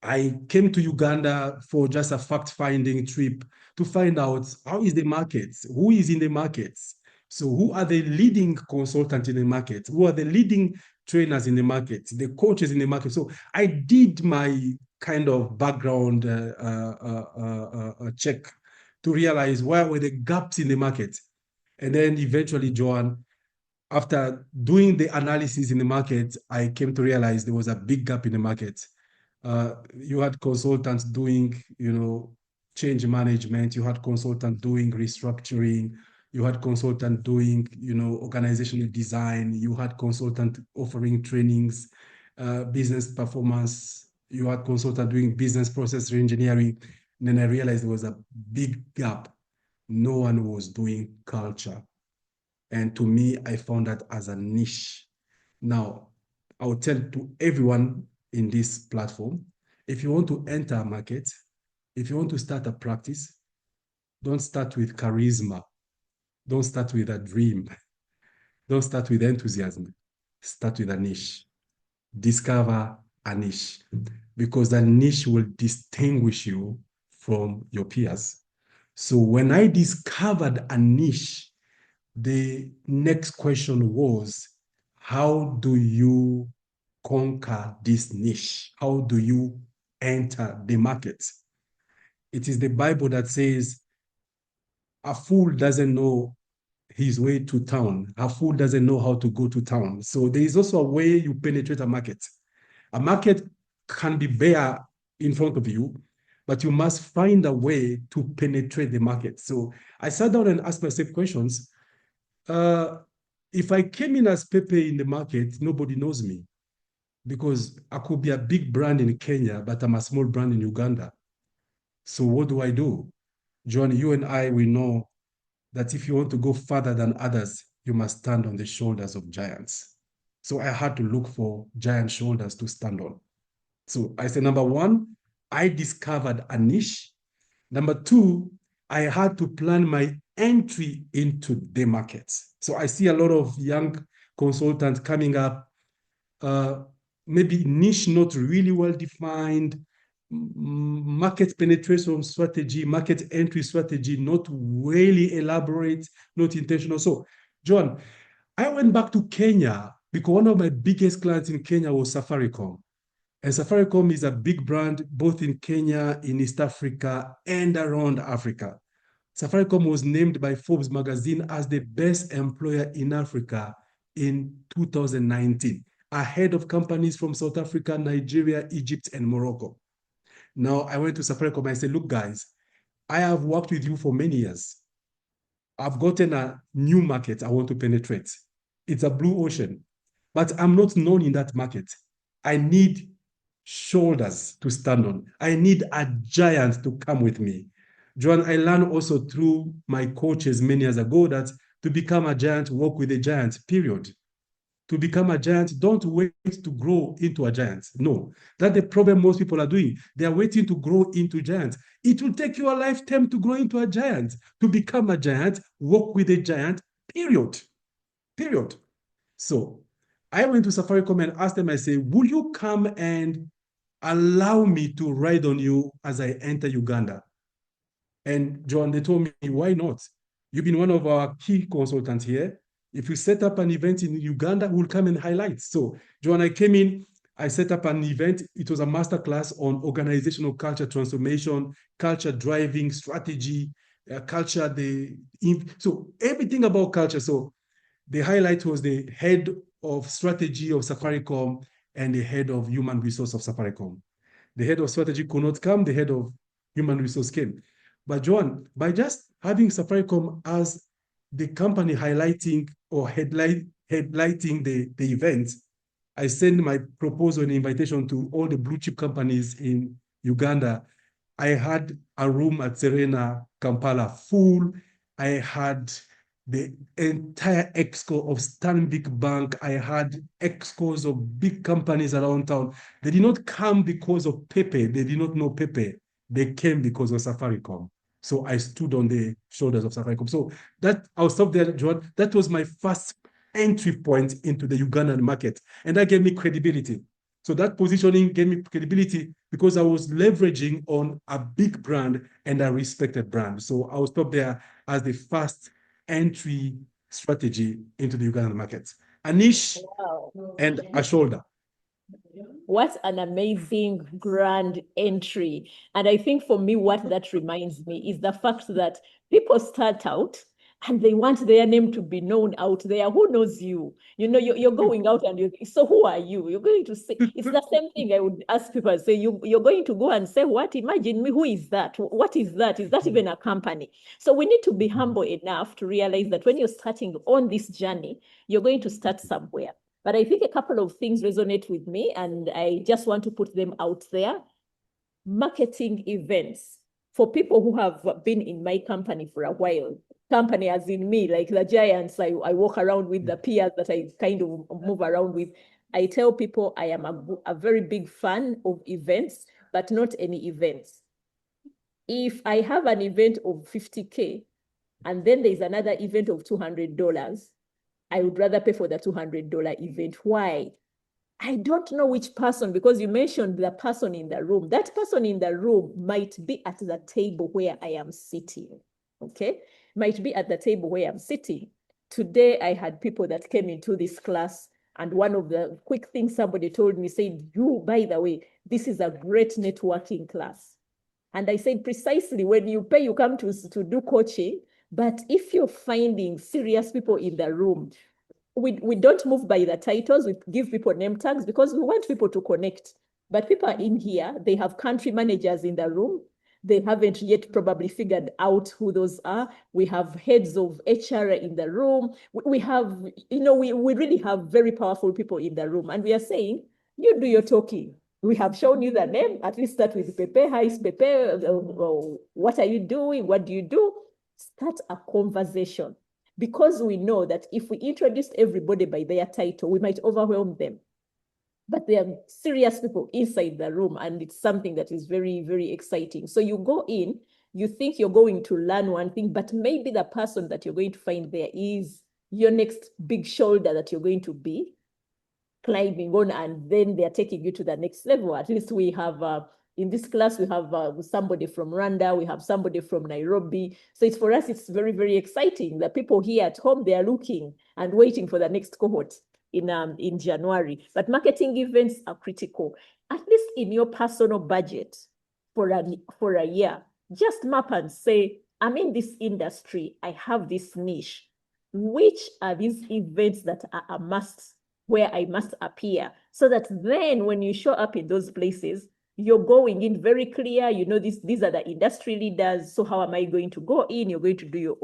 B: I came to Uganda for just a fact-finding trip to find out how is the market, who is in the markets. So who are the leading consultants in the market? Who are the leading trainers in the market, the coaches in the market? So I did my kind of background check to realize where were the gaps in the market. And then eventually, Joan, after doing the analysis in the market, I came to realize there was a big gap in the market. You had consultants doing, change management. You had consultants doing restructuring. You had consultants doing, organizational design. You had consultants offering trainings, business performance. You had consultants doing business process reengineering. And then I realized there was a big gap. No one was doing culture. And to me, I found that as a niche. Now, I'll tell to everyone in this platform, if you want to enter a market, if you want to start a practice, don't start with charisma. Don't start with a dream. Don't start with enthusiasm. Start with a niche. Discover a niche, because that niche will distinguish you from your peers. So when I discovered a niche, the next question was, how do you conquer this niche? How do you enter the market? It is the Bible that says, a fool doesn't know his way to town. A fool doesn't know how to go to town. So there is also a way you penetrate a market. A market can be bare in front of you, but you must find a way to penetrate the market. So I sat down and asked myself questions. If I came in as Pepe in the market, nobody knows me. because I could be a big brand in Kenya, but I'm a small brand in Uganda. So what do I do? John, you and I, we know that if you want to go further than others, you must stand on the shoulders of giants. So I had to look for giant shoulders to stand on. So I said, number one, I discovered a niche. Number two, I had to plan my entry into the markets. So I see a lot of young consultants coming up, maybe niche not really well defined, market penetration strategy, market entry strategy, not really elaborate, not intentional. So, John, I went back to Kenya because one of my biggest clients in Kenya was Safaricom. And Safaricom is a big brand both in Kenya, in East Africa, and around Africa. Safaricom was named by Forbes magazine as the best employer in Africa in 2019, ahead of companies from South Africa, Nigeria, Egypt, and Morocco. Now, I went to Safaricom and I said, look, guys, I have worked with you for many years. I've gotten a new market I want to penetrate. It's a blue ocean, but I'm not known in that market. I need shoulders to stand on. I need a giant to come with me. Joan, I learned also through my coaches many years ago that to become a giant, work with a giant, period. To become a giant, don't wait to grow into a giant. No, that's the problem most people are doing. They are waiting to grow into giants. It will take you a lifetime to grow into a giant. To become a giant, work with a giant, period. Period. So I went to Safaricom and asked them, I say, will you come and allow me to ride on you as I enter Uganda? And John, they told me, why not? You've been one of our key consultants here. If you set up an event in Uganda, we'll come and highlight. So, John, I came in, I set up an event. It was a masterclass on organizational culture transformation, culture driving strategy, culture, so everything about culture. So the highlight was the head of strategy of Safaricom and the head of human resource of Safaricom. The head of strategy could not come, the head of human resource came. But John, by just having Safaricom as the company highlighting or headlighting the event, I send my proposal and invitation to all the blue chip companies in Uganda. I had a room at Serena, Kampala full. I had the entire exco of Stanbic Bank. I had excos of big companies around town. They did not come because of Pepe. They did not know Pepe. They came because of Safaricom. So I stood on the shoulders of Safaricom. So that, I'll stop there, John. That was my first entry point into the Ugandan market. And that gave me credibility. So that positioning gave me credibility because I was leveraging on a big brand and a respected brand. So I will stop there as the first entry strategy into the Ugandan market. A niche and a shoulder.
C: What an amazing grand entry. And I think for me, what that reminds me is the fact that people start out and they want their name to be known out there. Who knows you? You know, you're going out and so who are you? You're going to say, it's the same thing I would ask people, say, you're going to go and say, what? Imagine me, who is that? What is that? Is that even a company? So we need to be humble enough to realize that when you're starting on this journey, you're going to start somewhere. But I think a couple of things resonate with me, and I just want to put them out there. Marketing events for people who have been in my company for a while. Company as in me, like the giants I walk around with, the peers that I kind of move around with. I tell people I am a very big fan of events, but not any events. If I have an event of 50K and then there's another event of $200, I would rather pay for the $200 event. Why? I don't know which person, because you mentioned the person in the room. That person in the room might be at the table where I am sitting, okay? Might be at the table where I'm sitting. Today, I had people that came into this class, and one of the quick things somebody told me, said, you, by the way, this is a great networking class. And I said, precisely, when you pay, you come to do coaching. But if you're finding serious people in the room, we don't move by the titles. We give people name tags because we want people to connect. But people are in here. They have country managers in the room. They haven't yet probably figured out who those are. We have heads of HR in the room. We have, you know, we really have very powerful people in the room. And we are saying, You do your talking. We have shown you the name. At least start with Pepe. Hi, is Pepe. What are you doing? What do you do? Start a conversation. Because we know that if we introduce everybody by their title, we might overwhelm them. But there are serious people inside the room, and it's something that is very, very exciting. So you go in, you think you're going to learn one thing, but maybe the person that you're going to find there is your next big shoulder that you're going to be climbing on, and then they're taking you to the next level. At least we have, in this class, we have somebody from Rwanda, we have somebody from Nairobi. So it's, for us, it's very, very exciting. The people here at home, they are looking and waiting for the next cohort in January. But marketing events are critical. At least in your personal budget for a year, just map and say, I'm in this industry, I have this niche. Which are these events that are a must, where I must appear, so that then when you show up in those places, you're going in very clear, you know, these are the industry leaders. So how am I going to go in? You're going to do your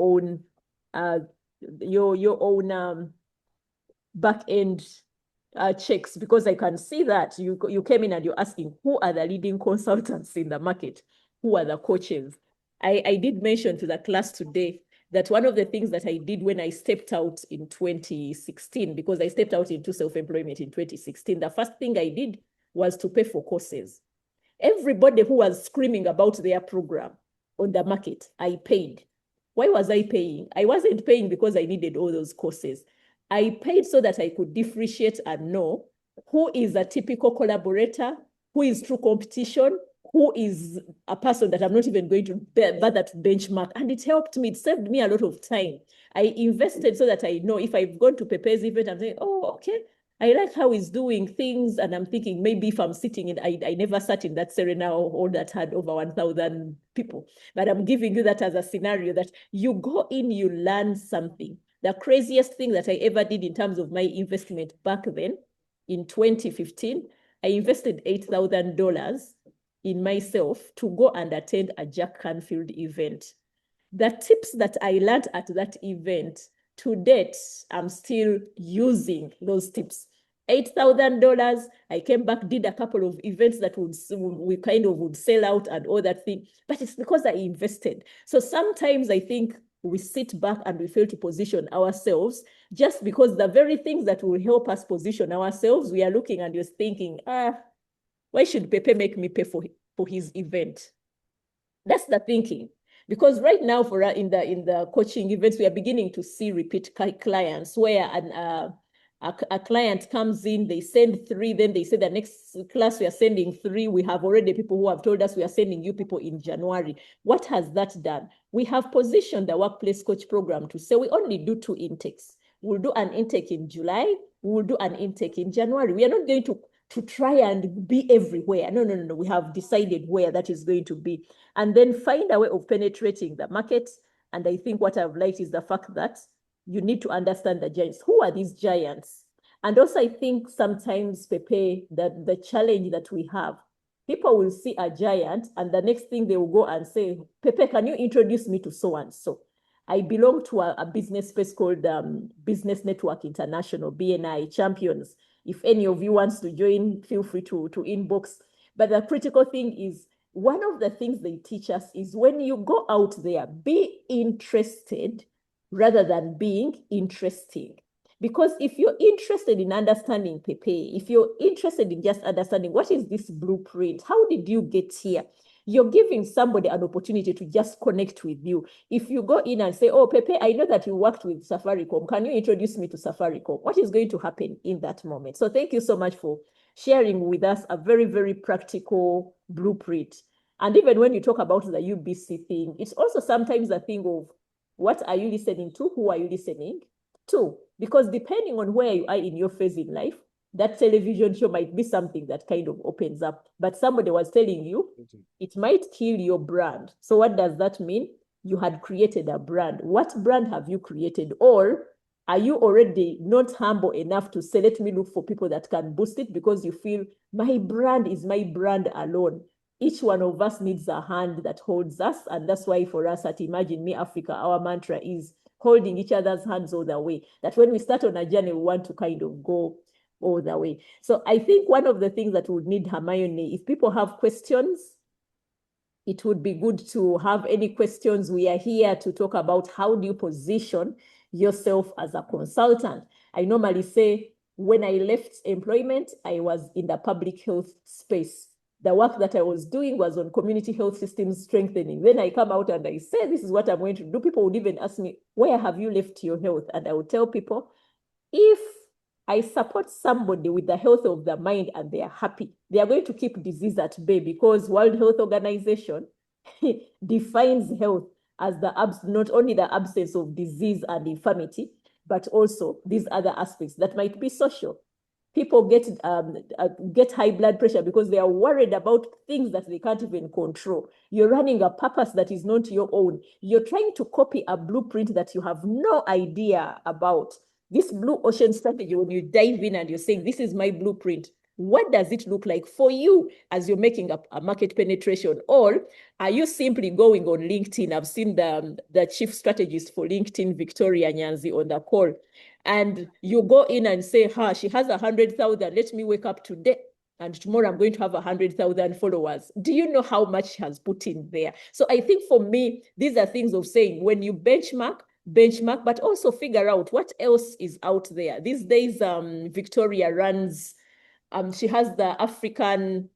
C: own back end checks, because I can see that you came in and you're asking, who are the leading consultants in the market? Who are the coaches? I did mention to the class today that one of the things that I did when I stepped out in 2016, because I stepped out into self-employment in 2016, the first thing I did was to pay for courses. Everybody who was screaming about their program on the market, I paid. Why was I paying? I wasn't paying because I needed all those courses. I paid so that I could differentiate and know who is a typical collaborator, who is true competition, who is a person that I'm not even going to bother to benchmark. And it helped me. It saved me a lot of time. I invested so that I know if I've gone to Pepe's event, I'm saying, oh, okay, I like how he's doing things. And I'm thinking, maybe if I'm sitting in, I never sat in that Serena or that had over 1,000 people. But I'm giving you that as a scenario that you go in, you learn something. The craziest thing that I ever did in terms of my investment back then, in 2015, I invested $8,000 in myself to go and attend a Jack Canfield event. The tips that I learned at that event, to date, I'm still using those tips. $8,000, I came back, did a couple of events that we kind of would sell out and all that thing, but it's because I invested. So sometimes I think we sit back and we fail to position ourselves, just because the very things that will help us position ourselves, we are looking and you're thinking, why should Pepe make me pay for his event? That's the thinking. Because right now, in the coaching events, we are beginning to see repeat clients where a client comes in, they send 3, then they say the next class we are sending 3. We have already people who have told us we are sending you people in January. What has that done? We have positioned the workplace coach program to say we only do 2 intakes. We'll do an intake in July. We'll do an intake in January. We are not going to try and be everywhere. No. We have decided where that is going to be. And then find a way of penetrating the market. And I think what I've liked is the fact that you need to understand the giants. Who are these giants? And also, I think sometimes, Pepe, that the challenge that we have, people will see a giant and the next thing they will go and say, Pepe, can you introduce me to so-and-so? I belong to a business space called Business Network International, BNI Champions. If any of you wants to join, feel free to inbox. But the critical thing is, one of the things they teach us is when you go out there, be interested rather than being interesting. Because if you're interested in understanding Pepe, if you're interested in just understanding what is this blueprint, how did you get here? You're giving somebody an opportunity to just connect with you. If you go in and say, oh, Pepe, I know that you worked with Safaricom. Can you introduce me to Safaricom? What is going to happen in that moment? So thank you so much for sharing with us a very, very practical blueprint. And even when you talk about the UBC thing, it's also sometimes a thing of what are you listening to? Who are you listening to? Because depending on where you are in your phase in life, that television show might be something that kind of opens up. But somebody was telling you it might kill your brand. So what does that mean? You had created a brand. What brand have you created? Or are you already not humble enough to say, let me look for people that can boost it, because you feel my brand is my brand alone? Each one of us needs a hand that holds us. And that's why for us at Imagine Me Africa, our mantra is holding each other's hands all the way. That when we start on a journey, we want to kind of go all the way. So I think one of the things that would need Hermione, if people have questions, it would be good to have any questions. We are here to talk about how do you position yourself as a consultant. I normally say when I left employment, I was in the public health space. The work that I was doing was on community health systems strengthening. Then I come out and I say, this is what I'm going to do. People would even ask me, where have you left your health? And I would tell people, if I support somebody with the health of the mind and they are happy, they are going to keep disease at bay, because World Health Organization defines health as not only the absence of disease and infirmity, but also these other aspects that might be social. People get high blood pressure because they are worried about things that they can't even control. You're running a purpose that is not your own. You're trying to copy a blueprint that you have no idea about. This blue ocean strategy, when you dive in and you're saying, this is my blueprint, what does it look like for you as you're making a market penetration? Or are you simply going on LinkedIn? I've seen the chief strategist for LinkedIn, Victoria Nyanzi, on the call. And you go in and say, she has 100,000. Let me wake up today, and tomorrow I'm going to have 100,000 followers. Do you know how much she has put in there? So I think for me, these are things of saying, when you benchmark, but also figure out what else is out there. These days, Victoria runs, she has the African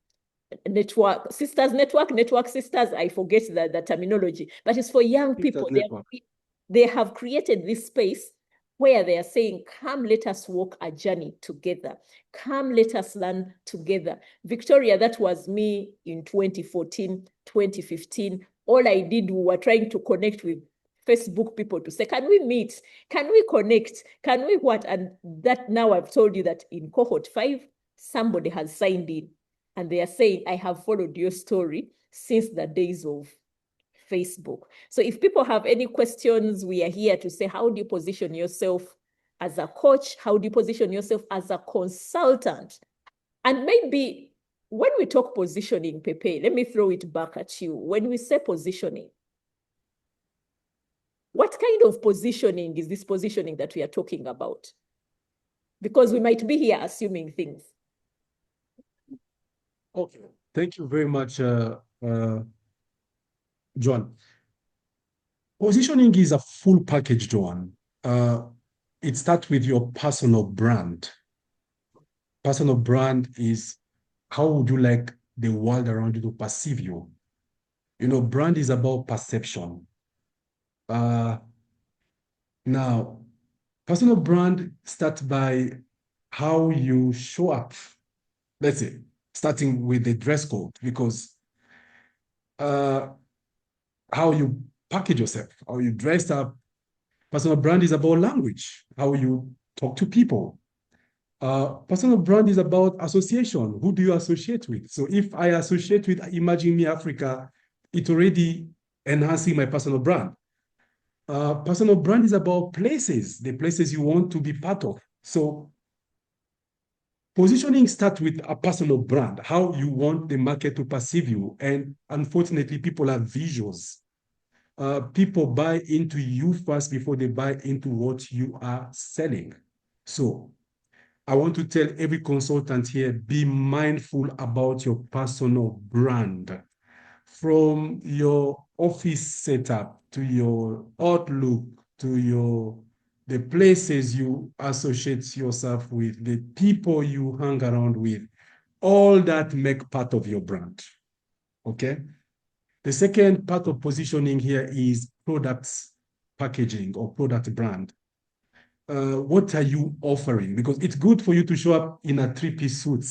C: network sisters, I forget the terminology, but it's for young people. They have created this space where they are saying, come, let us walk a journey together. Come, let us learn together. Victoria, that was me in 2014, 2015. All I did, we were trying to connect with Facebook people to say, can we meet? Can we connect? Can we what? And that now I've told you that in cohort 5, somebody has signed in and they are saying, I have followed your story since the days of Facebook. So if people have any questions, we are here to say, how do you position yourself as a coach? How do you position yourself as a consultant? And maybe when we talk positioning, Pepe, let me throw it back at you. When we say positioning, what kind of positioning is this positioning that we are talking about? Because we might be here assuming things.
B: Okay, thank you very much, John. Positioning is a full package, John. It starts with your personal brand. Personal brand is how would you like the world around you to perceive you? You know, brand is about perception. Now, personal brand starts by how you show up. Let's say, starting with the dress code, because how you package yourself, how you dress up. Personal brand is about language, how you talk to people. Personal brand is about association. Who do you associate with? So if I associate with Imagine Me Africa, it's already enhancing my personal brand. Personal brand is about places, the places you want to be part of. So positioning starts with a personal brand, how you want the market to perceive you. And unfortunately, people are visuals. People buy into you first before they buy into what you are selling. So I want to tell every consultant here, be mindful about your personal brand. From your office setup to your outlook to the places you associate yourself with, the people you hang around with, all that make part of your brand. Okay? The second part of positioning here is products packaging or product brand. What are you offering? Because it's good for you to show up in a 3-piece suit.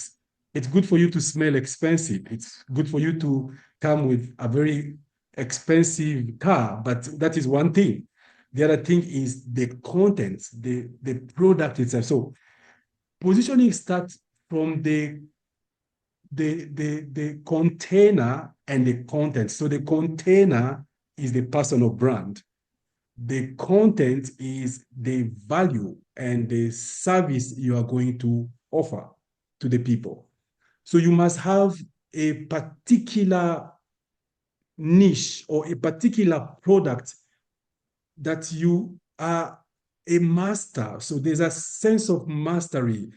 B: It's good for you to smell expensive. It's good for you to come with a very expensive car, but that is one thing. The other thing is the content, the product itself. So positioning starts from the container and the content. So the container is the personal brand. The content is the value and the service you are going to offer to the people. So you must have a particular niche or a particular product that you are a master. So there's a sense of mastery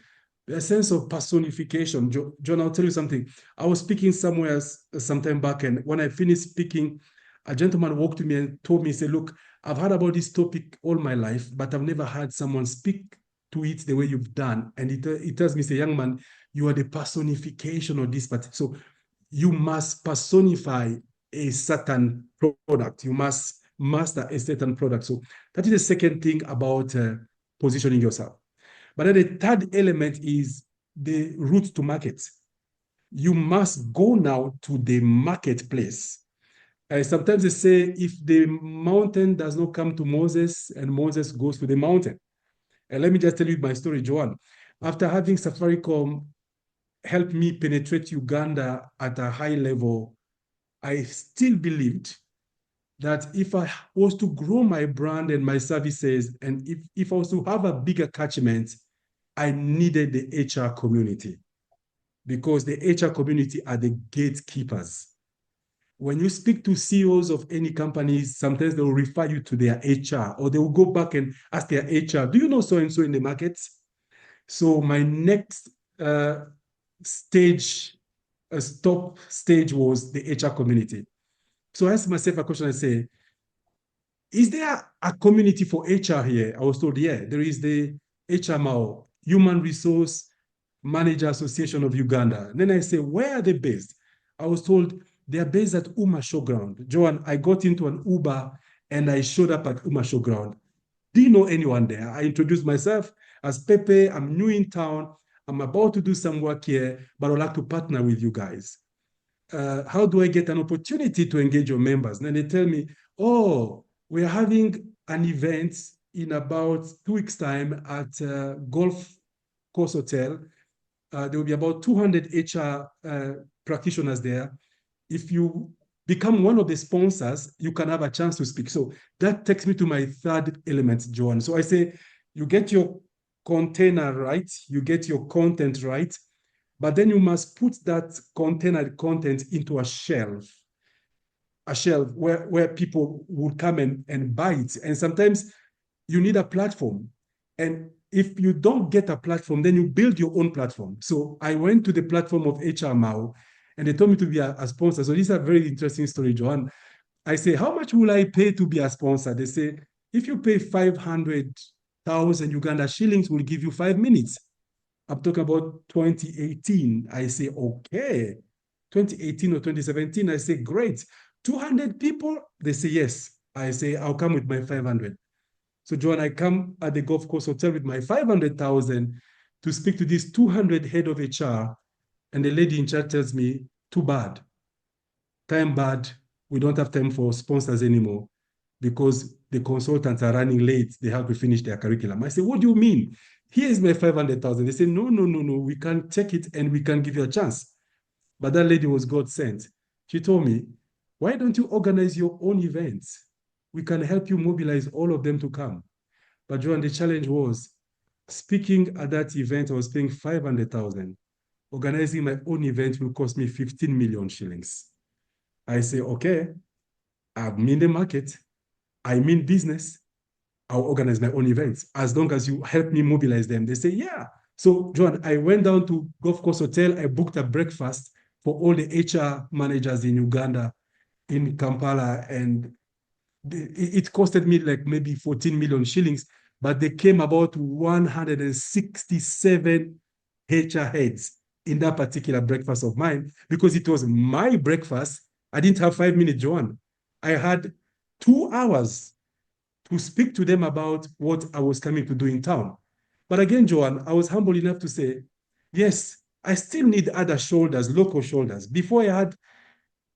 B: a sense of personification. John, I'll tell you something. I was speaking somewhere some time back, and when I finished speaking, a gentleman walked to me and told me, he said, look, I've heard about this topic all my life, but I've never heard someone speak to it the way you've done. And he tells me, say, young man, you are the personification of this. But so you must personify a certain product. You must master a certain product. So that is the second thing about positioning yourself. But then the third element is the route to market. You must go now to the marketplace. Sometimes they say if the mountain does not come to Moses and Moses goes to the mountain. And let me just tell you my story, Joanne. After having Safaricom help me penetrate Uganda at a high level, I still believed that if I was to grow my brand and my services, and if I was to have a bigger catchment, I needed the HR community, because the HR community are the gatekeepers. When you speak to CEOs of any companies, sometimes they will refer you to their HR, or they will go back and ask their HR, do you know so-and-so in the market? So my next stop stage was the HR community. So I asked myself a question. I say, is there a community for HR here? I was told, yeah, there is the HMO, Human Resource Manager Association of Uganda. And then I say, where are they based? I was told they are based at Uma Showground. Joanne, I got into an Uber and I showed up at Uma Showground. Do you know anyone there? I introduced myself as Pepe. I'm new in town. I'm about to do some work here, but I'd like to partner with you guys. How do I get an opportunity to engage your members? And then they tell me, oh, we're having an event in about 2 weeks' time at Golf Course Hotel. There will be about 200 HR practitioners there. If you become one of the sponsors, you can have a chance to speak. So that takes me to my third element, Joanne. So I say, you get your container right, you get your content right, but then you must put that container content into a shelf where people would come and buy it. And sometimes you need a platform. And if you don't get a platform, then you build your own platform. So I went to the platform of HRMAO, and they told me to be a sponsor. So this is a very interesting story, Joanne. I say, how much will I pay to be a sponsor? They say, if you pay 500,000 Uganda shillings, we'll give you 5 minutes. I'm talking about 2018. I say, okay. 2018 or 2017, I say, great. 200 people? They say, yes. I say, I'll come with my 500. So, John, I come at the Golf Course Hotel with my 500,000 to speak to this 200 head of HR. And the lady in charge tells me, too bad. Time bad. We don't have time for sponsors anymore because the consultants are running late. They have to finish their curriculum. I say, what do you mean? Here's my 500,000. They say, no. We can take it and we can give you a chance. But that lady was God sent. She told me, why don't you organize your own events? We can help you mobilize all of them to come. But Joan, the challenge was speaking at that event, I was paying 500,000. Organizing my own event will cost me 15 million shillings. I say, okay, I'm in the market. I'm in business. I'll organize my own events as long as you help me mobilize them. They say, yeah. So, Joan, I went down to Golf Course Hotel. I booked a breakfast for all the HR managers in Uganda, in Kampala, and it costed me like maybe 14 million shillings, but they came about 167 HR heads in that particular breakfast of mine because it was my breakfast. I didn't have 5 minutes, Joan. I had 2 hours to speak to them about what I was coming to do in town. But again, Joan, I was humble enough to say, yes, I still need other shoulders, local shoulders. Before I had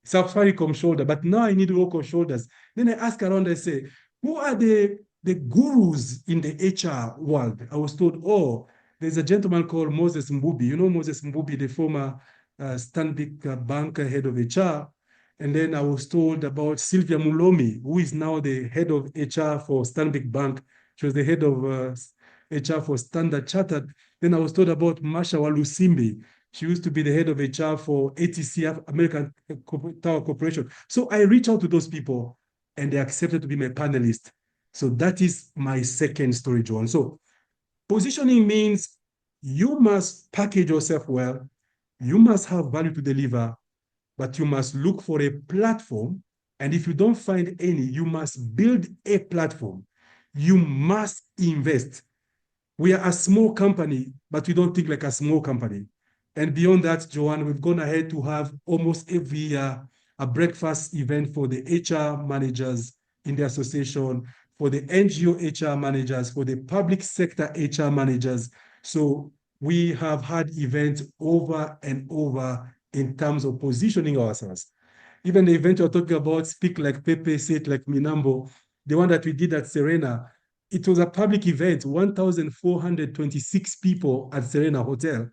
B: Safaricom shoulder, but now I need local shoulders. Then I ask around, I say, who are the gurus in the HR world? I was told, oh, there's a gentleman called Moses Mbubi. You know Moses Mbubi, the former Stanbic Bank head of HR. And then I was told about Sylvia Mulomi, who is now the head of HR for Stanbic Bank. She was the head of HR for Standard Chartered. Then I was told about Masha Walusimbi. She used to be the head of HR for ATC, American Tower Corporation. So I reached out to those people and they accepted to be my panelist. So that is my second story, John. So positioning means You must package yourself well. You must have value to deliver, but you must look for a platform. And if you don't find any, you must build a platform. You must invest. We are a small company, but we don't think like a small company. And beyond that, Joanne, we've gone ahead to have almost every year a breakfast event for the HR managers in the association, for the NGO HR managers, for the public sector HR managers. So we have had events over and over in terms of positioning ourselves. Even the event you're talking about, Speak Like Pepe, Say It Like Minambo, the one that we did at Serena, it was a public event, 1,426 people at Serena Hotel.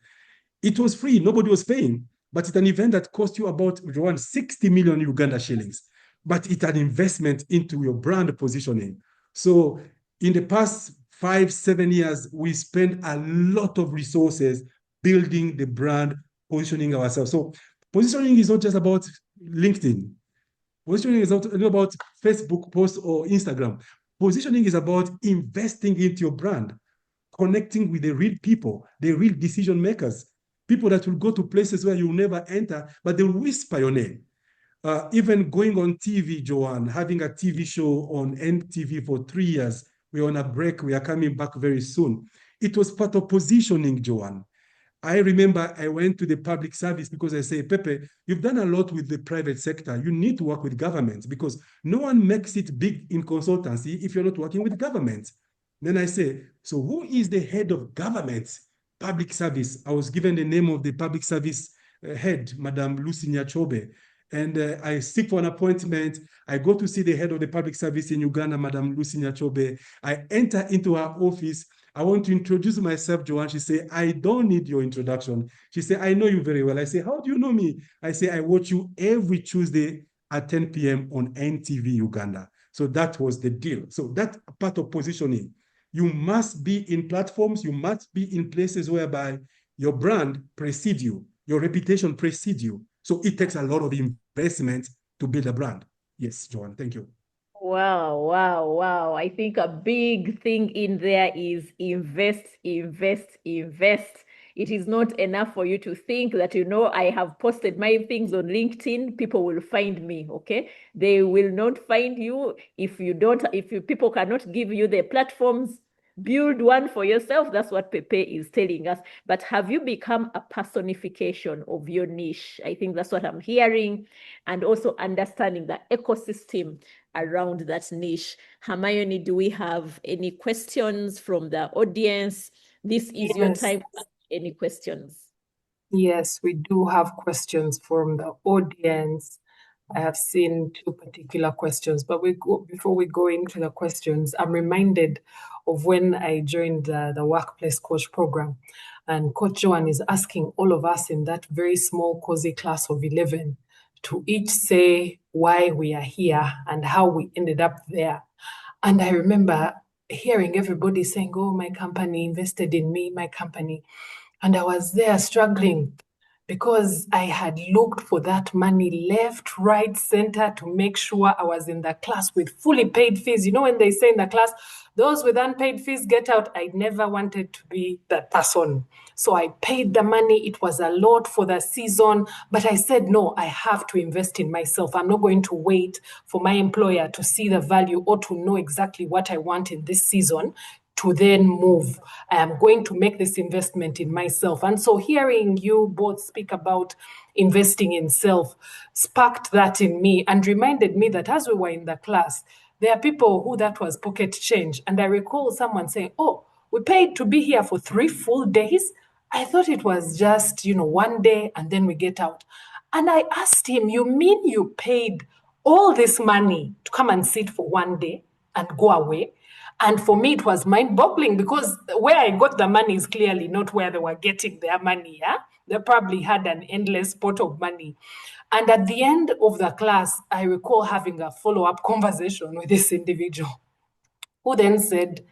B: It was free, nobody was paying, but it's an event that cost you about around 60 million Uganda shillings. But it's an investment into your brand positioning. So in the past 5-7 years, we spent a lot of resources building the brand, positioning ourselves. So positioning is not just about LinkedIn. Positioning is not about Facebook posts or Instagram. Positioning is about investing into your brand, connecting with the real people, the real decision makers, people that will go to places where you'll never enter, but they'll whisper your name. Even going on TV, Joanne, having a TV show on NTV for 3 years. We're on a break. We are coming back very soon. It was part of positioning, Joanne. I remember I went to the public service because I say, Pepe, you've done a lot with the private sector. You need to work with governments because no one makes it big in consultancy if you're not working with government. Then I say, so who is the head of government public service? I was given the name of the public service head, Madam Lucy Nyachobe. And I seek for an appointment. I go to see the head of the public service in Uganda, Madam Lucy Nyachobe. I enter into her office. I want to introduce myself, Joanne. She said, I don't need your introduction. She said, I know you very well. I say, how do you know me? I say, I watch you every Tuesday at 10 p.m. on NTV Uganda. So that was the deal. So that part of positioning, you must be in platforms, you must be in places whereby your brand precedes you, your reputation precedes you. So it takes a lot of investment to build a brand. Yes, Joanne, thank you.
C: Wow, wow, wow. I think a big thing in there is invest, invest, invest. It is not enough for you to think that, I have posted my things on LinkedIn, people will find me, okay? They will not find you if people cannot give you the platforms. Build one for yourself. That's what Pepe is telling us. But have you become a personification of your niche? I think that's what I'm hearing. And also understanding the ecosystem around that niche. Hermione, do we have any questions from the audience? This is your
A: Yes.
C: time. Any questions?
A: Yes, we do have questions from the audience. I have seen two particular questions, but before we go into the questions, I'm reminded of when I joined the workplace coach program, and Coach Joan is asking all of us in that very small, cozy class of 11 to each say why we are here and how we ended up there. And I remember hearing everybody saying, oh, my company invested in me, my company. And I was there struggling because I had looked for that money left, right, center to make sure I was in the class with fully paid fees. You know, when they say in the class, those with unpaid fees get out, I never wanted to be that person. So I paid the money. It was a lot for the season, but I said, no, I have to invest in myself. I'm not going to wait for my employer to see the value or to know exactly what I want in this season to then move. I am going to make this investment in myself. And so hearing you both speak about investing in self sparked that in me and reminded me that as we were in the class, there are people who that was pocket change. And I recall someone saying, oh, we paid to be here for 3 full days. I thought it was just, one day and then we get out. And I asked him, you mean you paid all this money to come and sit for 1 day and go away? And for me, it was mind-boggling because where I got the money is clearly not where they were getting their money. Yeah? They probably had an endless pot of money. And at the end of the class, I recall having a follow-up conversation with this individual who then said,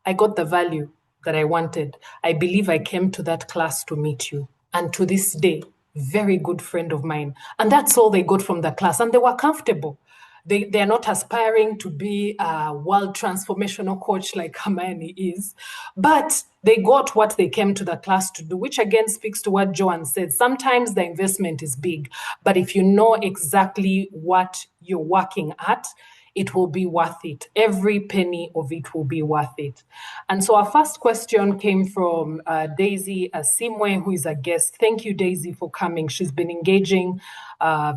A: I got the value that I wanted. I believe I came to that class to meet you. And to this day, very good friend of mine. And that's all they got from the class. And they were comfortable. they're not aspiring to be a world transformational coach like Hermione is, but they got what they came to the class to do, which again speaks to what Joanne said. Sometimes the investment is big, but if you know exactly what you're working at, it will be worth it. Every penny of it will be worth it. And so our first question came from Daisy Asimwe, who is a guest. Thank you, Daisy, for coming. She's been engaging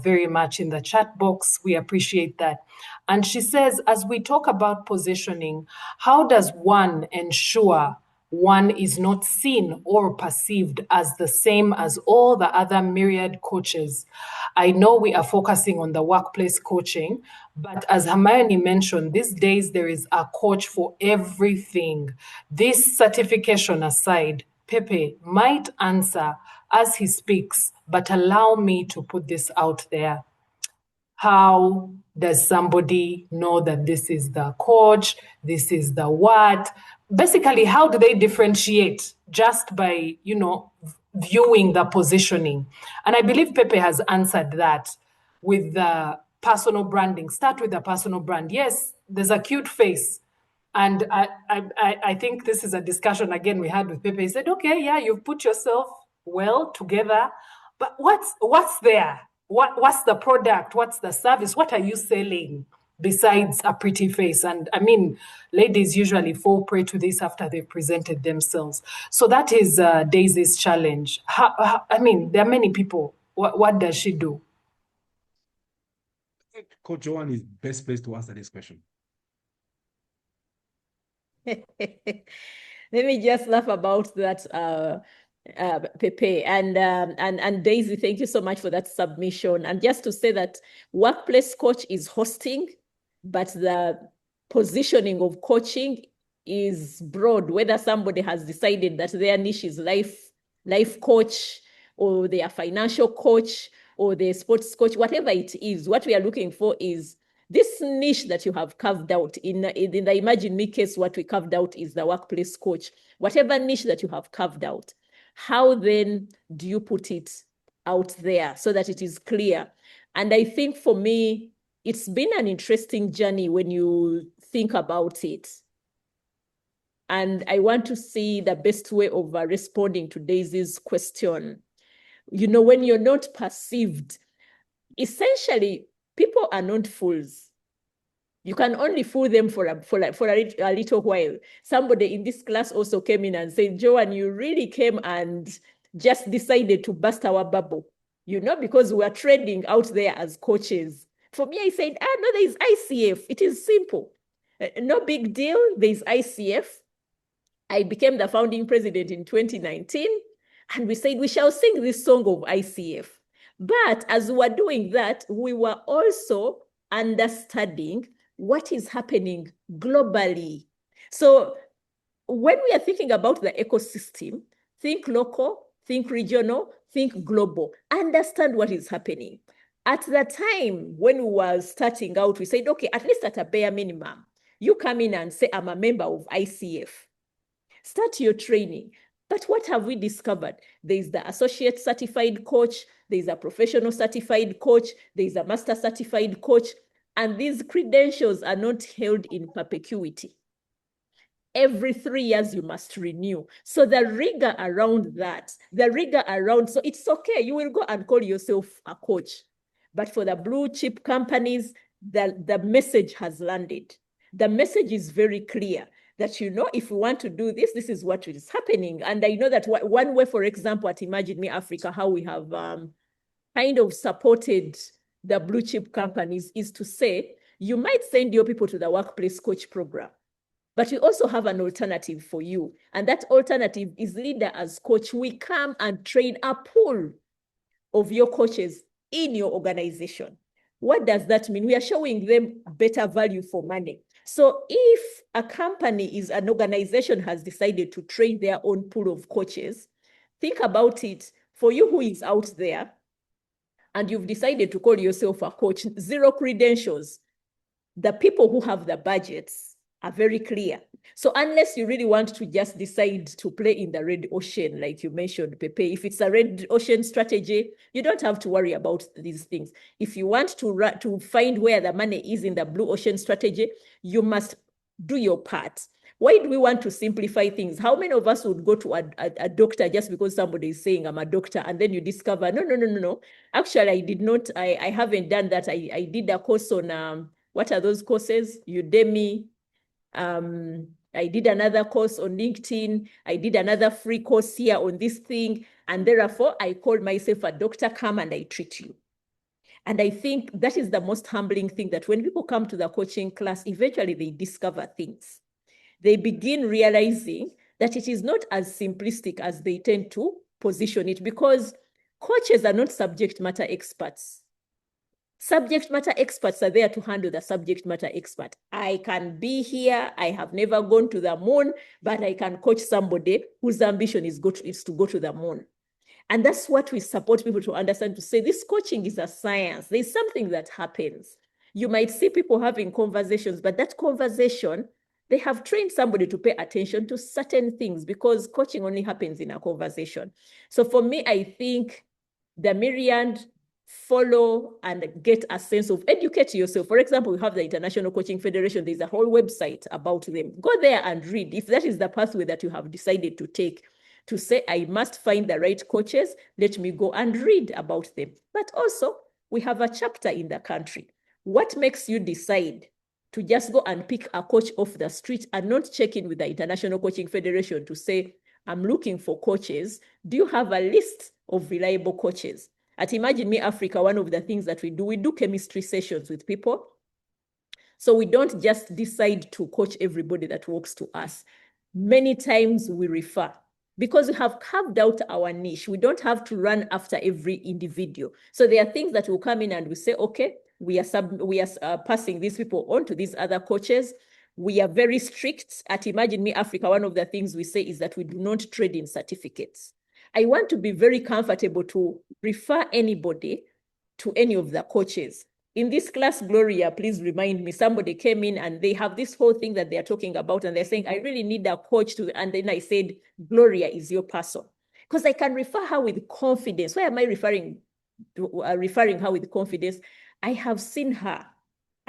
A: very much in the chat box. We appreciate that. And she says, as we talk about positioning, how does one ensure one is not seen or perceived as the same as all the other myriad coaches? I know we are focusing on the workplace coaching, but as Hermione mentioned, these days there is a coach for everything. This certification aside, Pepe might answer as he speaks, but allow me to put this out there. How does somebody know that this is the coach, this is the what? Basically, how do they differentiate just by, viewing the positioning? And I believe Pepe has answered that with the personal branding. Start with the personal brand. Yes, there's a cute face. And I think this is a discussion, again, we had with Pepe. He said, okay, yeah, you've put yourself well together, but what's there? What's the product? What's the service? What are you selling besides a pretty face? And I mean, ladies usually fall prey to this after they've presented themselves. So that is Daisy's challenge. There are many people. What does she do?
B: I think Coach Joanne is best placed to answer this question.
C: Let me just laugh about that, Pepe and Daisy. Thank you so much for that submission. And just to say that workplace coach is hosting, but the positioning of coaching is broad. Whether somebody has decided that their niche is life coach, or they are financial coach, or they're sports coach, whatever it is, what we are looking for is this niche that you have carved out. In the Imagine Me case, what we carved out is the workplace coach. Whatever niche that you have carved out, how then do you put it out there so that it is clear? And I think for me, it's been an interesting journey when you think about it. And I want to see the best way of responding to Daisy's question. When you're not perceived, essentially, people are not fools. You can only fool them for a little while. Somebody in this class also came in and said, Joanne, you really came and just decided to burst our bubble, because we are trading out there as coaches. For me, I said, no, there is ICF. It is simple. No big deal. There is ICF. I became the founding president in 2019, and we said, we shall sing this song of ICF. But as we were doing that, we were also understanding what is happening globally. So when we are thinking about the ecosystem, think local, think regional, think global, understand what is happening. At the time when we were starting out, we said, okay, at least at a bare minimum, you come in and say, I'm a member of ICF. Start your training. But what have we discovered? There's the associate certified coach, there's a professional certified coach, there's a master certified coach, and these credentials are not held in perpetuity. Every 3 years, you must renew. So the rigor around that, so it's okay, you will go and call yourself a coach. But for the blue chip companies, the message has landed. The message is very clear that, if we want to do this, this is what is happening. And I know that one way, for example, at Imagine Me Africa, how we have kind of supported the blue chip companies is to say, you might send your people to the workplace coach program, but we also have an alternative for you. And that alternative is leader as coach. We come and train a pool of your coaches in your organization. What does that mean? We are showing them better value for money. So if an organization has decided to train their own pool of coaches, think about it. For you who is out there and you've decided to call yourself a coach, 0 credentials, the people who have the budgets are very clear. So unless you really want to just decide to play in the red ocean, like you mentioned, Pepe, if it's a red ocean strategy, you don't have to worry about these things. If you want to find where the money is in the blue ocean strategy, you must do your part. Why do we want to simplify things? How many of us would go to a doctor just because somebody is saying I'm a doctor, and then you discover, no. Actually, I did not, I haven't done that. I did a course on, what are those courses? Udemy. I did another course on LinkedIn. I did another free course here on this thing. And therefore, I called myself a doctor, come and I treat you. And I think that is the most humbling thing, that when people come to the coaching class, eventually they discover things. They begin realizing that it is not as simplistic as they tend to position it, because coaches are not subject matter experts. Subject matter experts are there to handle the subject matter expert. I can be here, I have never gone to the moon, but I can coach somebody whose ambition is to go to the moon. And that's what we support people to understand, to say this coaching is a science. There's something that happens. You might see people having conversations, but that conversation, they have trained somebody to pay attention to certain things, because coaching only happens in a conversation. So for me, I think the myriad, follow and get a sense of, educate yourself. For example, we have the International Coaching Federation. There's a whole website about them. Go there and read. If that is the pathway that you have decided to take, to say, I must find the right coaches, let me go and read about them. But also, we have a chapter in the country. What makes you decide to just go and pick a coach off the street and not check in with the International Coaching Federation to say, I'm looking for coaches? Do you have a list of reliable coaches? At Imagine Me Africa, one of the things that we do chemistry sessions with people. So we don't just decide to coach everybody that walks to us. Many times we refer, because we have carved out our niche. We don't have to run after every individual. So there are things that will come in and we say, okay, we are passing these people on to these other coaches. We are very strict at Imagine Me Africa. One of the things we say is that we do not trade in certificates. I want to be very comfortable to refer anybody to any of the coaches. In this class, Gloria, please remind me, somebody came in and they have this whole thing that they're talking about, and they're saying, I really need a coach to, and then I said, Gloria is your person. Because I can refer her with confidence. Why am I referring her with confidence? I have seen her.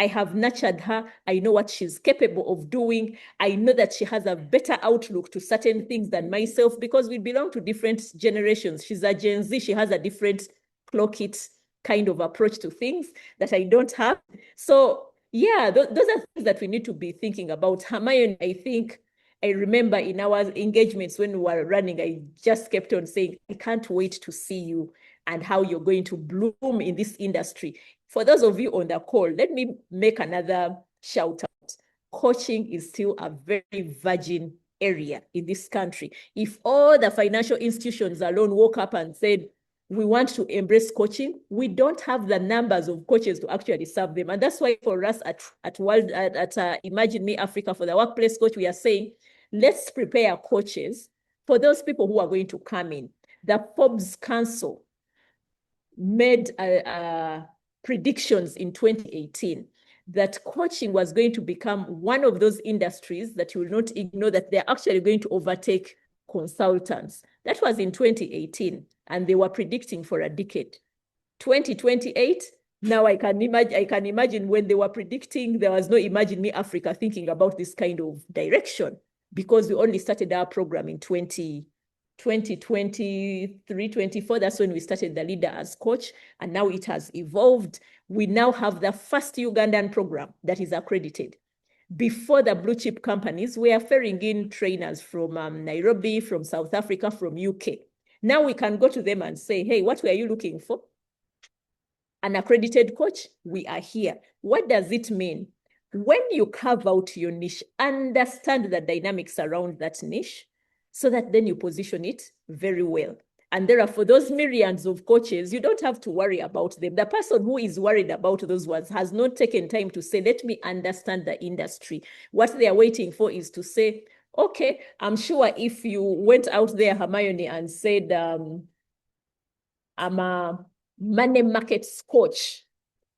C: I have nurtured her. I know what she's capable of doing. I know that she has a better outlook to certain things than myself, because we belong to different generations. She's a Gen Z. She has a different clock it kind of approach to things that I don't have. So yeah, those are things that we need to be thinking about. Hermione, I think, I remember in our engagements when we were running, I just kept on saying, I can't wait to see you and how you're going to bloom in this industry. For those of you on the call, let me make another shout out. Coaching is still a very virgin area in this country. If all the financial institutions alone woke up and said, we want to embrace coaching, we don't have the numbers of coaches to actually serve them. And that's why for us at Imagine Me Africa, for the workplace coach, we are saying, let's prepare coaches for those people who are going to come in. The Forbes Council made predictions in 2018 that coaching was going to become one of those industries that you will not ignore, that they're actually going to overtake consultants. That was in 2018, and they were predicting for a decade. 2028, now I can imagine when they were predicting, there was no Imagine Me Africa thinking about this kind of direction, because we only started our program in 2023, 24, that's when we started the Leader as Coach, and now it has evolved. We now have the first Ugandan program that is accredited. Before, the blue chip companies were ferrying in trainers from Nairobi, from South Africa, from UK. Now we can go to them and say, hey, what were you looking for? An accredited coach? We are here. What does it mean? When you carve out your niche, understand the dynamics around that niche, so that then you position it very well. And therefore, those myriads of coaches, you don't have to worry about them. The person who is worried about those ones has not taken time to say, let me understand the industry. What they are waiting for is to say, okay, I'm sure if you went out there, Hermione, and said, I'm a money markets coach,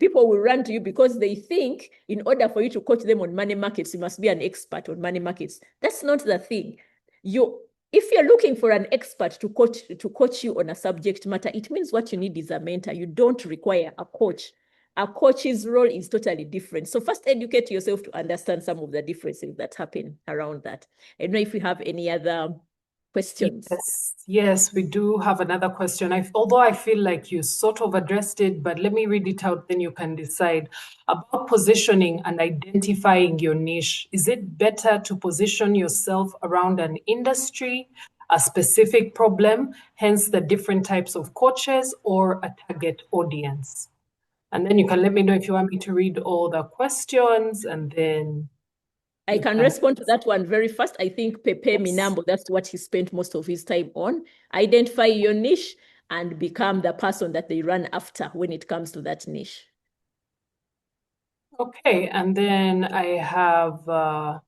C: People will run to you because they think in order for you to coach them on money markets, you must be an expert on money markets. That's not the thing. If you're looking for an expert to coach you on a subject matter, it means what you need is a mentor. You don't require a coach. A coach's role is totally different. So first educate yourself to understand some of the differences that happen around that. I don't know if you have any other questions.
A: Yes, we do have another question. Although I feel like you sort of addressed it, but let me read it out, then you can decide. About positioning and identifying your niche. Is it better to position yourself around an industry, a specific problem, hence the different types of coaches, or a target audience? And then you can let me know if you want me to read all the questions, and then
C: I can respond to that one very fast. I think Pepe Minambo, that's what he spent most of his time on. Identify your niche and become the person that they run after when it comes to that niche.
A: Okay, and then I have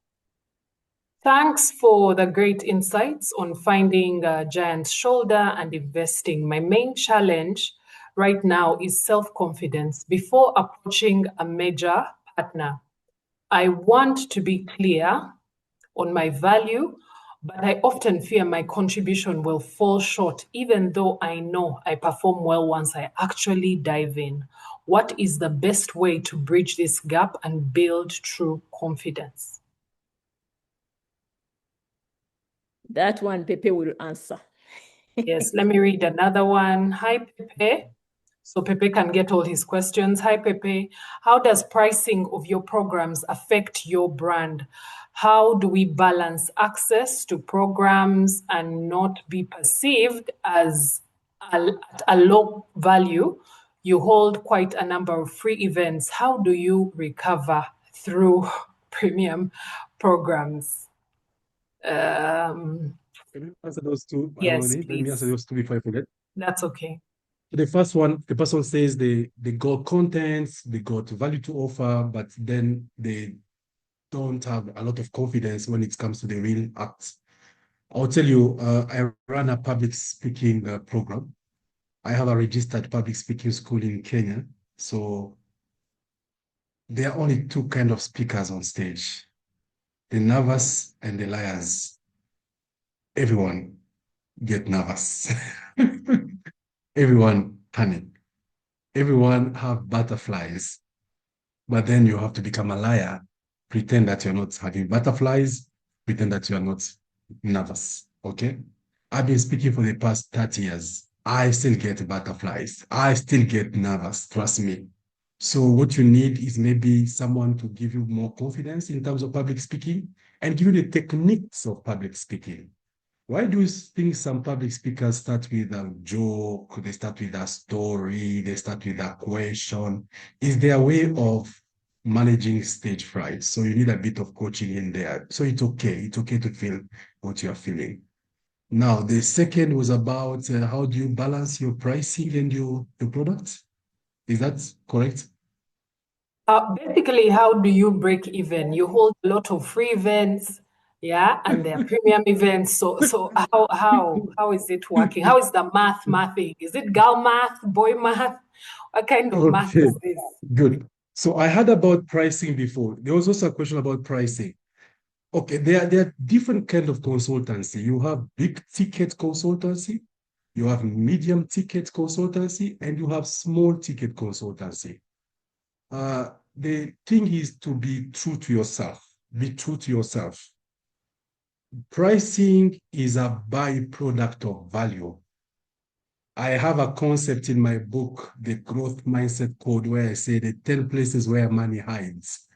A: thanks for the great insights on finding a giant's shoulder and investing. My main challenge right now is self-confidence before approaching a major partner. I want to be clear on my value, but I often fear my contribution will fall short, even though I know I perform well once I actually dive in. What is the best way to bridge this gap and build true confidence?
C: That one, Pepe will answer.
A: Yes, let me read another one. Hi, Pepe. So Pepe can get all his questions. Hi, Pepe. How does pricing of your programs affect your brand? How do we balance access to programs and not be perceived as at a low value? You hold quite a number of free events. How do you recover through premium programs?
B: Can you answer those two,
A: Yes,
B: Harmony? Let me answer
A: please.
B: those two before I forget.
A: That's okay.
B: The first one, the person says they got contents, they got value to offer, but then they don't have a lot of confidence when it comes to the real act. I'll tell you, I run a public speaking program. I have a registered public speaking school in Kenya. So there are only two kind of speakers on stage, the nervous and the liars. Everyone get nervous. Everyone panic. Everyone have butterflies. But then you have to become a liar, pretend that you're not having butterflies, pretend that you're not nervous, okay? I've been speaking for the past 30 years. I still get butterflies. I still get nervous, trust me. So what you need is maybe someone to give you more confidence in terms of public speaking and give you the techniques of public speaking. Why do you think some public speakers start with a joke, they start with a story, they start with a question? Is their way of managing stage fright. So you need a bit of coaching in there. So it's okay. It's okay to feel what you're feeling. Now, the second was about how do you balance your pricing and your product? Is that correct?
A: Basically, how do you break even? You hold a lot of free events, yeah, and there are premium events. So how is it working? How is the mathing? Is it girl math, boy math? What kind of math
B: Okay,
A: is this?
B: good. So I had about pricing before. There was also a question about pricing. Okay, there are different kind of consultancy. You have big ticket consultancy, you have medium ticket consultancy, and you have small ticket consultancy. The thing is to be true to yourself. Be true to yourself. Pricing is a byproduct of value. I have a concept in my book, The Growth Mindset Code, where I say the 10 places where money hides.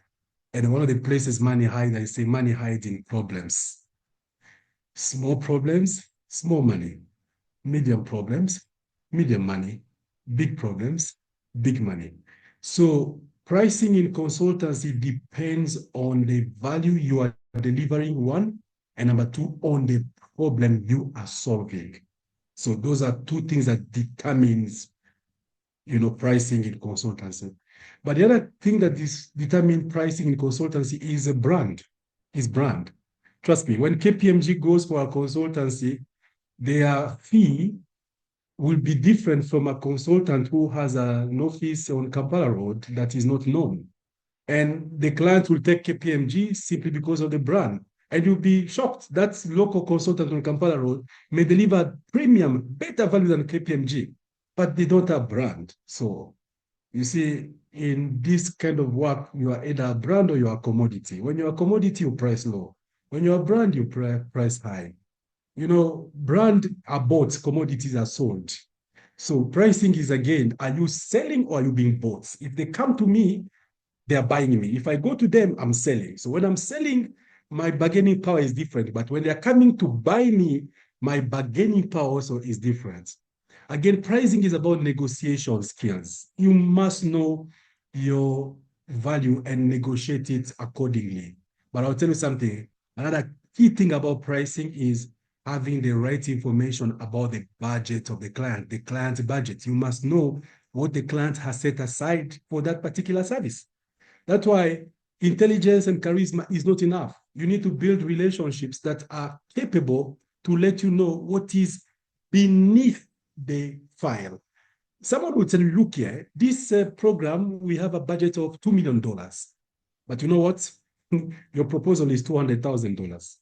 B: And one of the places money hides, I say money hides in problems. Small problems, small money. Medium problems, medium money. Big problems, big money. So pricing in consultancy depends on the value you are delivering, one, and number two, on the problem you are solving. So those are two things that determines, pricing in consultancy. But the other thing that is determine pricing in consultancy is a brand, Trust me, when KPMG goes for a consultancy, their fee will be different from a consultant who has an office on Kampala Road that is not known. And the client will take KPMG simply because of the brand. And you'll be shocked. That local consultant on Kampala Road may deliver premium, better value than KPMG, but they don't have brand. So you see, in this kind of work, you are either a brand or you are a commodity. When you're a commodity, you price low. When you're a brand, you price high. You know, brand are bought, commodities are sold. So pricing is again, are you selling or are you being bought? If they come to me, they are buying me. If I go to them, I'm selling. So when I'm selling, my bargaining power is different. But when they're coming to buy me, my bargaining power also is different. Again, pricing is about negotiation skills. You must know your value and negotiate it accordingly. But I'll tell you something. Another key thing about pricing is having the right information about the budget of the client's budget. You must know what the client has set aside for that particular service. That's why intelligence and charisma is not enough. You need to build relationships that are capable to let you know what is beneath the file. Someone will tell you, look here, this program, we have a budget of $2 million. But you know what? Your proposal is $200,000.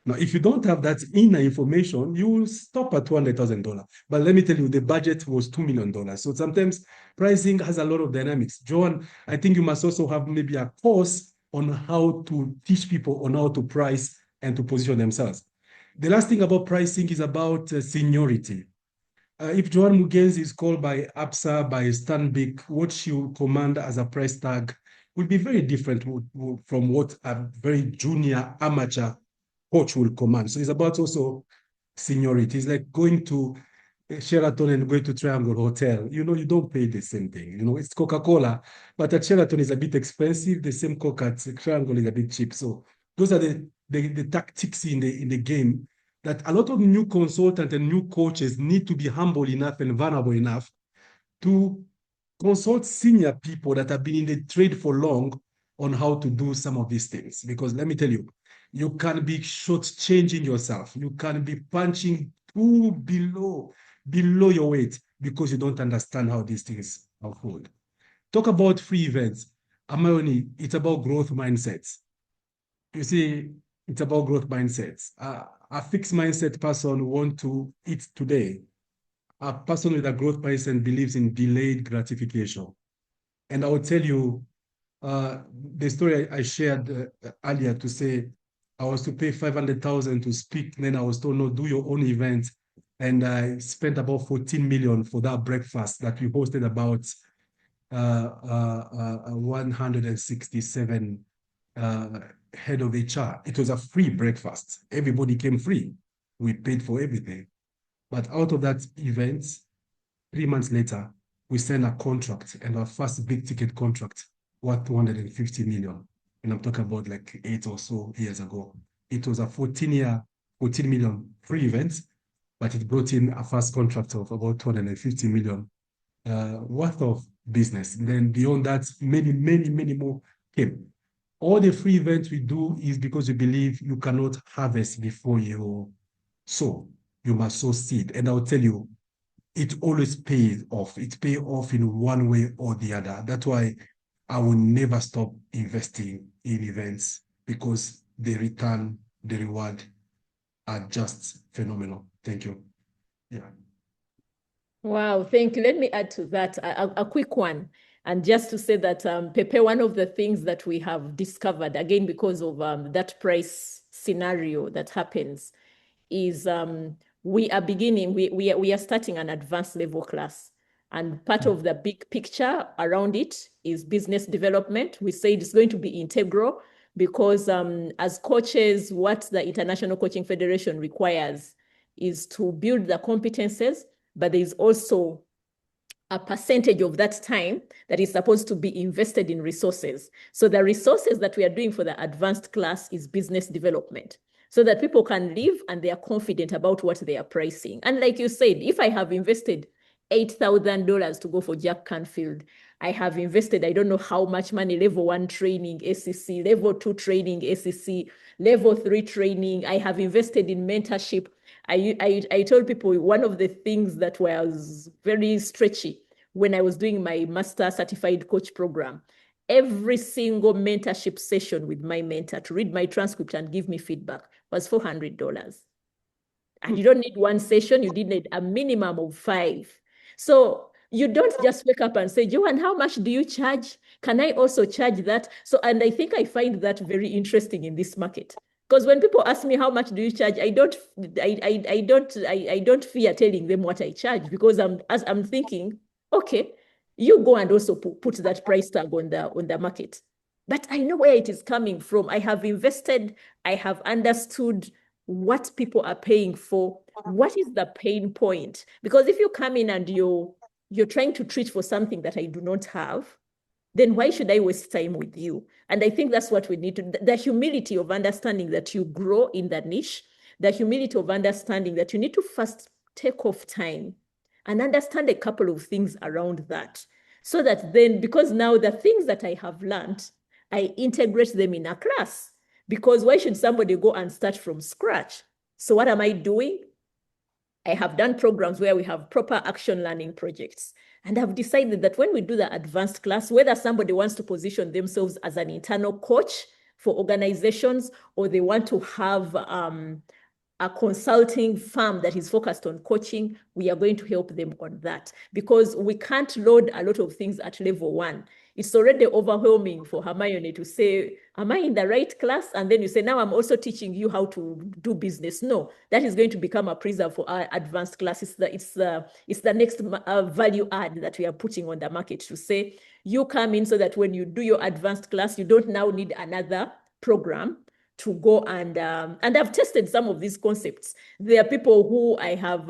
B: Now, if you don't have that inner information, you will stop at $200,000. But let me tell you, the budget was $2 million. So sometimes pricing has a lot of dynamics. Joan, I think you must also have maybe a course on how to teach people on how to price and to position themselves. The last thing about pricing is about seniority. If Joan Mugenzi is called by APSA, by Stanbic, what she will command as a price tag will be very different from what a very junior amateur coach will command. So it's about also seniority. It's like going to Sheraton and going to Triangle Hotel. You know, you don't pay the same thing. You know, it's Coca-Cola, but at Sheraton is a bit expensive. The same Coke at Triangle is a bit cheap. So those are the tactics in the game that a lot of new consultants and new coaches need to be humble enough and vulnerable enough to consult senior people that have been in the trade for long on how to do some of these things. Because let me tell you, you can be shortchanging yourself. You can be punching too below your weight because you don't understand how these things unfold. Talk about free events. Amayoni, it's about growth mindsets. You see, it's about growth mindsets. A fixed mindset person wants to eat today. A person with a growth mindset believes in delayed gratification. And I will tell you the story I shared earlier to say I was to pay 500,000 to speak. Then I was told, no, do your own event. And I spent about 14 million for that breakfast that we hosted about 167 head of HR. It was a free breakfast. Everybody came free. We paid for everything. But out of that event, 3 months later, we signed a contract, and our first big ticket contract worth 250 million. And I'm talking about like 8 or so years ago. It was a 14 million free event, but it brought in a first contract of about 250 million worth of business. And then beyond that, many, many, many more came. All the free events we do is because we believe you cannot harvest before you sow. You must sow seed. And I'll tell you, it always pays off. It pays off in one way or the other. That's why I will never stop investing in events, because the return, the reward are just phenomenal. Thank you. Yeah.
C: Wow, thank you. Let me add to that a quick one. And just to say that, Pepe, one of the things that we have discovered, again, because of that price scenario that happens, is we are starting an advanced level class. And part of the big picture around it is business development. We say it's going to be integral because as coaches, what the International Coaching Federation requires is to build the competences, but there is also a percentage of that time that is supposed to be invested in resources. So the resources that we are doing for the advanced class is business development, so that people can live and they are confident about what they are pricing. And like you said, if I have invested $8,000 to go for Jack Canfield, I have invested, I don't know how much money, level 1 training, SEC, level 2 training, SEC, level 3 training. I have invested in mentorship. I told people one of the things that was very stretchy when I was doing my master certified coach program, every single mentorship session with my mentor to read my transcript and give me feedback was $400. And you don't need one session, you did need a minimum of 5. So you don't just wake up and say, Joanne, how much do you charge? Can I also charge that? So, and I think I find that very interesting in this market. Because when people ask me how much do you charge, I don't fear telling them what I charge, because I'm thinking, okay, you go and also put that price tag on the market. But I know where it is coming from. I have invested, I have understood what people are paying for, what is the pain point. Because if you come in and you're trying to treat for something that I do not have, then why should I waste time with you? And I think that's what we need to, the humility of understanding that you grow in that niche, the humility of understanding that you need to first take off time and understand a couple of things around that. So that then, because now the things that I have learned, I integrate them in a class. Because why should somebody go and start from scratch? So what am I doing? I have done programs where we have proper action learning projects. And I've decided that when we do the advanced class, whether somebody wants to position themselves as an internal coach for organizations, or they want to have a consulting firm that is focused on coaching, we are going to help them on that, because we can't load a lot of things at level 1. It's already overwhelming for Hermione to say, am I in the right class? And then you say, now I'm also teaching you how to do business. No, that is going to become a preserve for our advanced class. It's the next value add that we are putting on the market, to say, you come in so that when you do your advanced class, you don't now need another program to go and I've tested some of these concepts. There are people who I have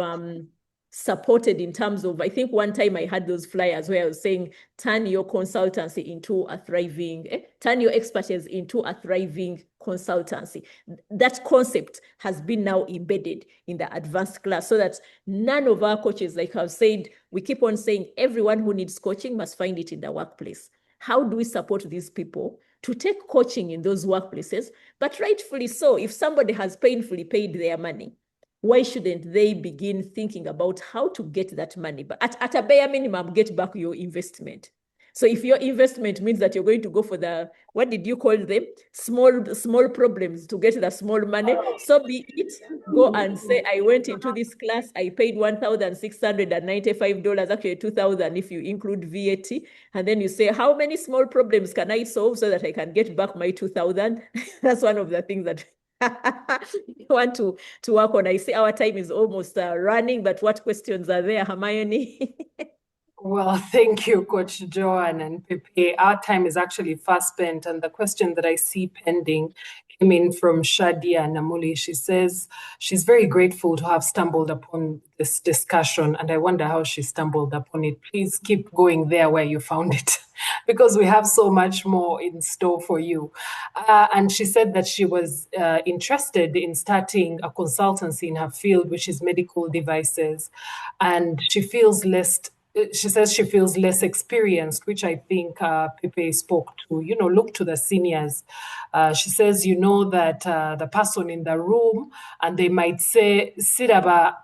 C: supported in terms of, I think one time I had those flyers where I was saying, turn your consultancy into a thriving, turn your expertise into a thriving consultancy. That concept has been now embedded in the advanced class, so that none of our coaches, like I've said, we keep on saying everyone who needs coaching must find it in the workplace. How do we support these people to take coaching in those workplaces? But rightfully so, if somebody has painfully paid their money, why shouldn't they begin thinking about how to get that money? But at a bare minimum, get back your investment. So if your investment means that you're going to go for the, what did you call them? Small problems to get the small money. So be it. Go and say, I went into this class, I paid $1,695, actually $2,000 if you include VAT. And then you say, how many small problems can I solve so that I can get back my 2,000? That's one of the things that you want to work on. I see our time is almost running, but what questions are there, Hermione?
A: Well, thank you, Coach Joanne and Pepe. Our time is actually fast spent, and the question that I see pending came in from Shadia Namuli. She says she's very grateful to have stumbled upon this discussion, and I wonder how she stumbled upon it. Please keep going there where you found it, because we have so much more in store for you. And she said that she was interested in starting a consultancy in her field, which is medical devices, and she says she feels less experienced, which I think Pepe spoke to. Look to the seniors. She says, that the person in the room, and they might say, Siraba.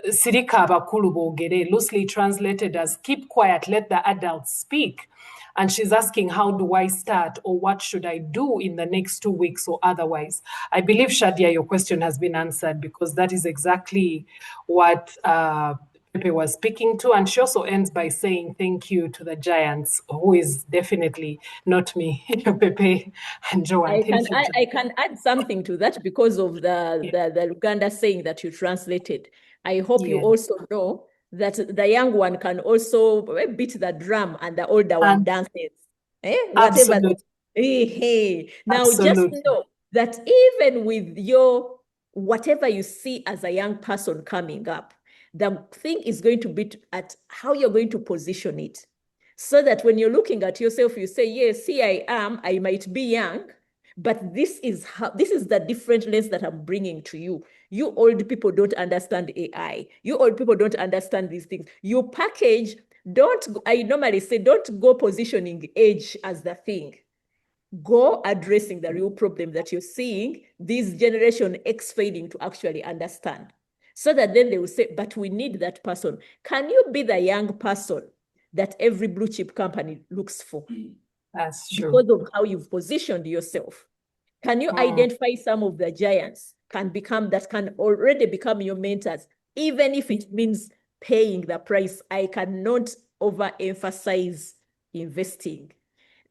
A: Sirika abakulu boogere, loosely translated as keep quiet, let the adults speak. And she's asking, how do I start, or what should I do in the next 2 weeks or otherwise? I believe, Shadia, your question has been answered, because that is exactly what Pepe was speaking to. And she also ends by saying thank you to the giants, who is definitely not me, Pepe and Joanne.
C: I can add something to that because of the Uganda saying that you translated. I hope you also know that the young one can also beat the drum and the older one dances. Whatever. Now, just know that even with your whatever you see as a young person coming up, the thing is going to be at how you're going to position it. So that when you're looking at yourself, you say, yes, here I might be young, but this is the different lens that I'm bringing to you. You old people don't understand AI. You old people don't understand these things. You package, I normally say, don't go positioning age as the thing. Go addressing the real problem that you're seeing this generation X failing to actually understand. so that then they will say, but we need that person. Can you be the young person that every blue chip company looks for?
A: That's true.
C: Because of how you've positioned yourself. Can you identify some of the giants can already become your mentors, even if it means paying the price? I cannot overemphasize investing.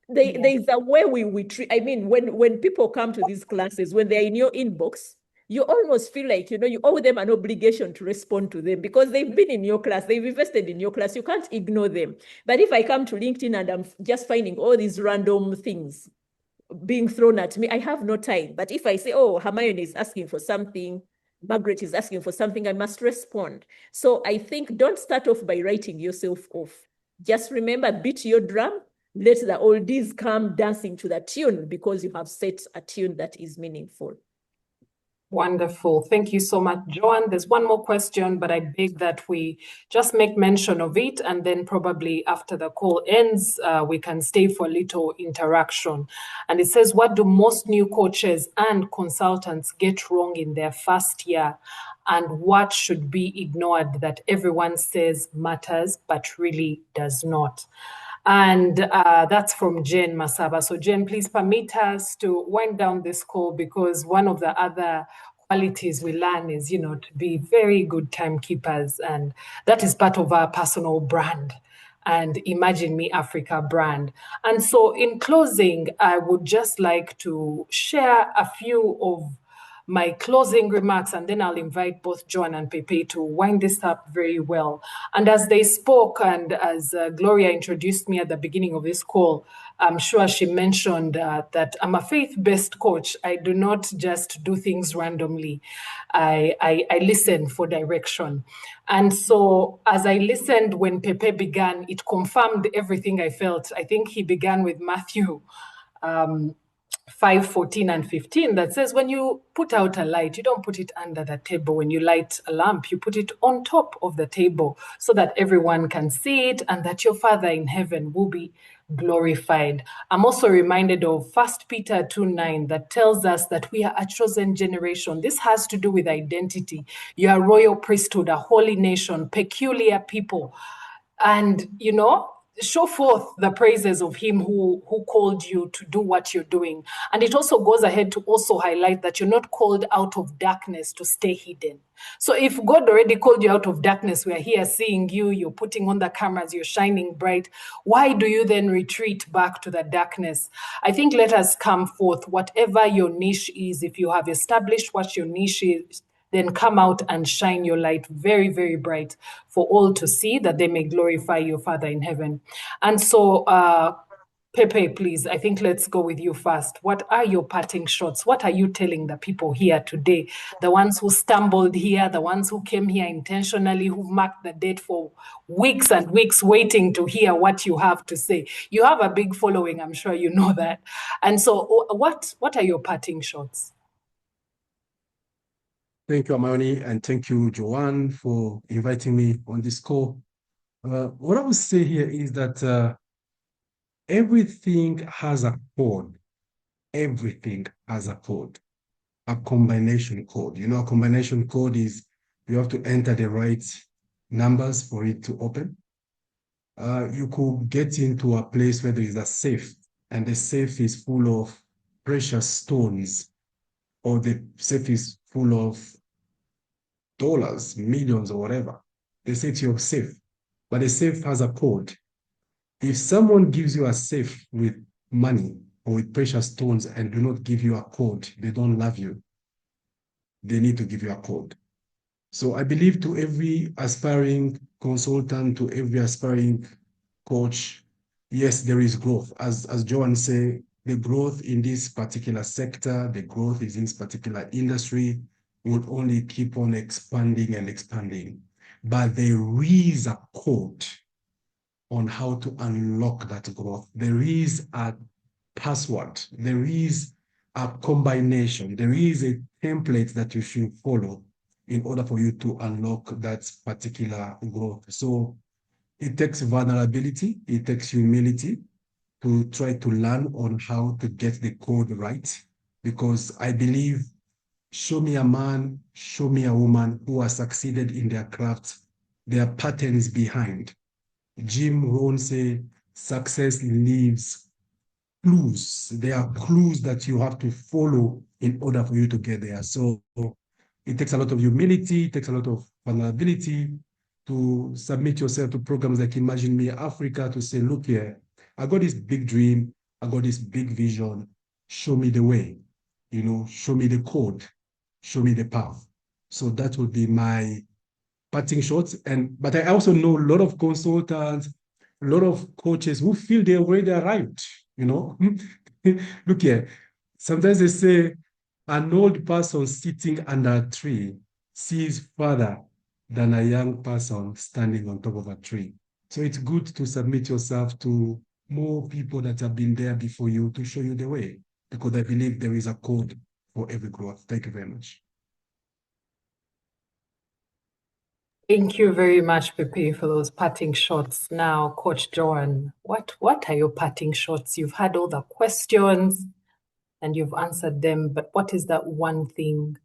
C: There's a way we treat, I mean, when people come to these classes, when they're in your inbox, you almost feel like, you owe them an obligation to respond to them because they've been in your class, they've invested in your class, you can't ignore them. But if I come to LinkedIn and I'm just finding all these random things being thrown at me, I have no time. But if I say, oh, Hermione is asking for something, Margaret is asking for something, I must respond. So I think don't start off by writing yourself off. Just remember, beat your drum, let the oldies come dancing to the tune because you have set a tune that is meaningful.
A: Wonderful. Thank you so much, Joanne. There's one more question, but I beg that we just make mention of it, and then probably after the call ends, we can stay for a little interaction. And it says, what do most new coaches and consultants get wrong in their first year? And what should be ignored that everyone says matters, but really does not? And that's from Jen Masaba. So Jen, please permit us to wind down this call, because one of the other qualities we learn is, to be very good timekeepers. And that is part of our personal brand and Imagine Me Africa brand. And so in closing, I would just like to share a few of my closing remarks, and then I'll invite both John and Pepe to wind this up very well. And as they spoke, and as Gloria introduced me at the beginning of this call, I'm sure she mentioned that I'm a faith-based coach. I do not just do things randomly. I listen for direction. And so as I listened when Pepe began, it confirmed everything I felt. I think he began with Matthew 5, 14, and 15 that says, when you put out a light, you don't put it under the table. When you light a lamp, you put it on top of the table so that everyone can see it and that your Father in heaven will be glorified. I'm also reminded of 1 Peter 2:9 that tells us that we are a chosen generation. This has to do with identity. You are a royal priesthood, a holy nation, peculiar people. And, show forth the praises of him who called you to do what you're doing. And it also goes ahead to also highlight that you're not called out of darkness to stay hidden. So if God already called you out of darkness, we're here seeing you, you're putting on the cameras, you're shining bright, why do you then retreat back to the darkness? I think let us come forth, whatever your niche is. If you have established what your niche is, then come out and shine your light very, very bright for all to see, that they may glorify your Father in heaven. And so, Pepe, please, I think let's go with you first. What are your parting shots? What are you telling the people here today? The ones who stumbled here, the ones who came here intentionally, who marked the date for weeks and weeks waiting to hear what you have to say. You have a big following, I'm sure you know that. And so what are your parting shots?
B: Thank you, Hermione, and thank you, Joanne, for inviting me on this call. What I would say here is that everything has a code. Everything has a code, a combination code. A combination code is you have to enter the right numbers for it to open. You could get into a place where there is a safe, and the safe is full of precious stones, or the safe is full of dollars, millions, or whatever. They say to your safe, but the safe has a code. If someone gives you a safe with money or with precious stones and do not give you a code, they don't love you. They need to give you a code. So I believe to every aspiring consultant, to every aspiring coach, yes, there is growth. As Joanne said, the growth in this particular sector, the growth is in this particular industry will only keep on expanding and expanding. But there is a code on how to unlock that growth. There is a password. There is a combination. There is a template that you should follow in order for you to unlock that particular growth. So it takes vulnerability, it takes humility to try to learn on how to get the code right, because I believe Show me a man, show me a woman who has succeeded in their craft. There are patterns behind. Jim Rohn say success leaves clues. There are clues that you have to follow in order for you to get there. So it takes a lot of humility, it takes a lot of vulnerability to submit yourself to programs like Imagine Me Africa to say, look here, I got this big dream, I got this big vision, show me the way, show me the code, show me the path. So that would be my parting shots. But I also know a lot of consultants, a lot of coaches who feel they already arrived, Look here, sometimes they say an old person sitting under a tree sees further than a young person standing on top of a tree. So it's good to submit yourself to more people that have been there before you to show you the way, because I believe there is a code for every growth. Thank you very much.
A: Thank you very much, Pepe, for those parting shots. Now, Coach Joan, what are your parting shots? You've had all the questions and you've answered them, but what is that one thing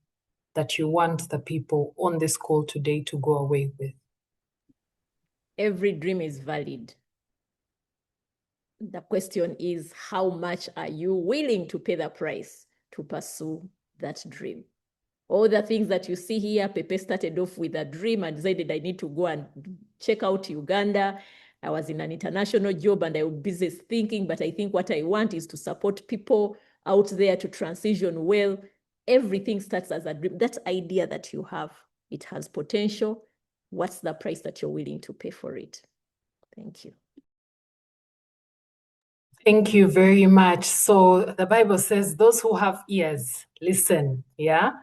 A: that you want the people on this call today to go away with?
C: Every dream is valid. The question is, how much are you willing to pay the price to pursue that dream? All the things that you see here, Pepe started off with a dream and decided I need to go and check out Uganda. I was in an international job and I was busy thinking, but I think what I want is to support people out there to transition well. Everything starts as a dream. That idea that you have, it has potential. What's the price that you're willing to pay for it? Thank you.
A: Thank you very much. So the Bible says, those who have ears, listen, yeah?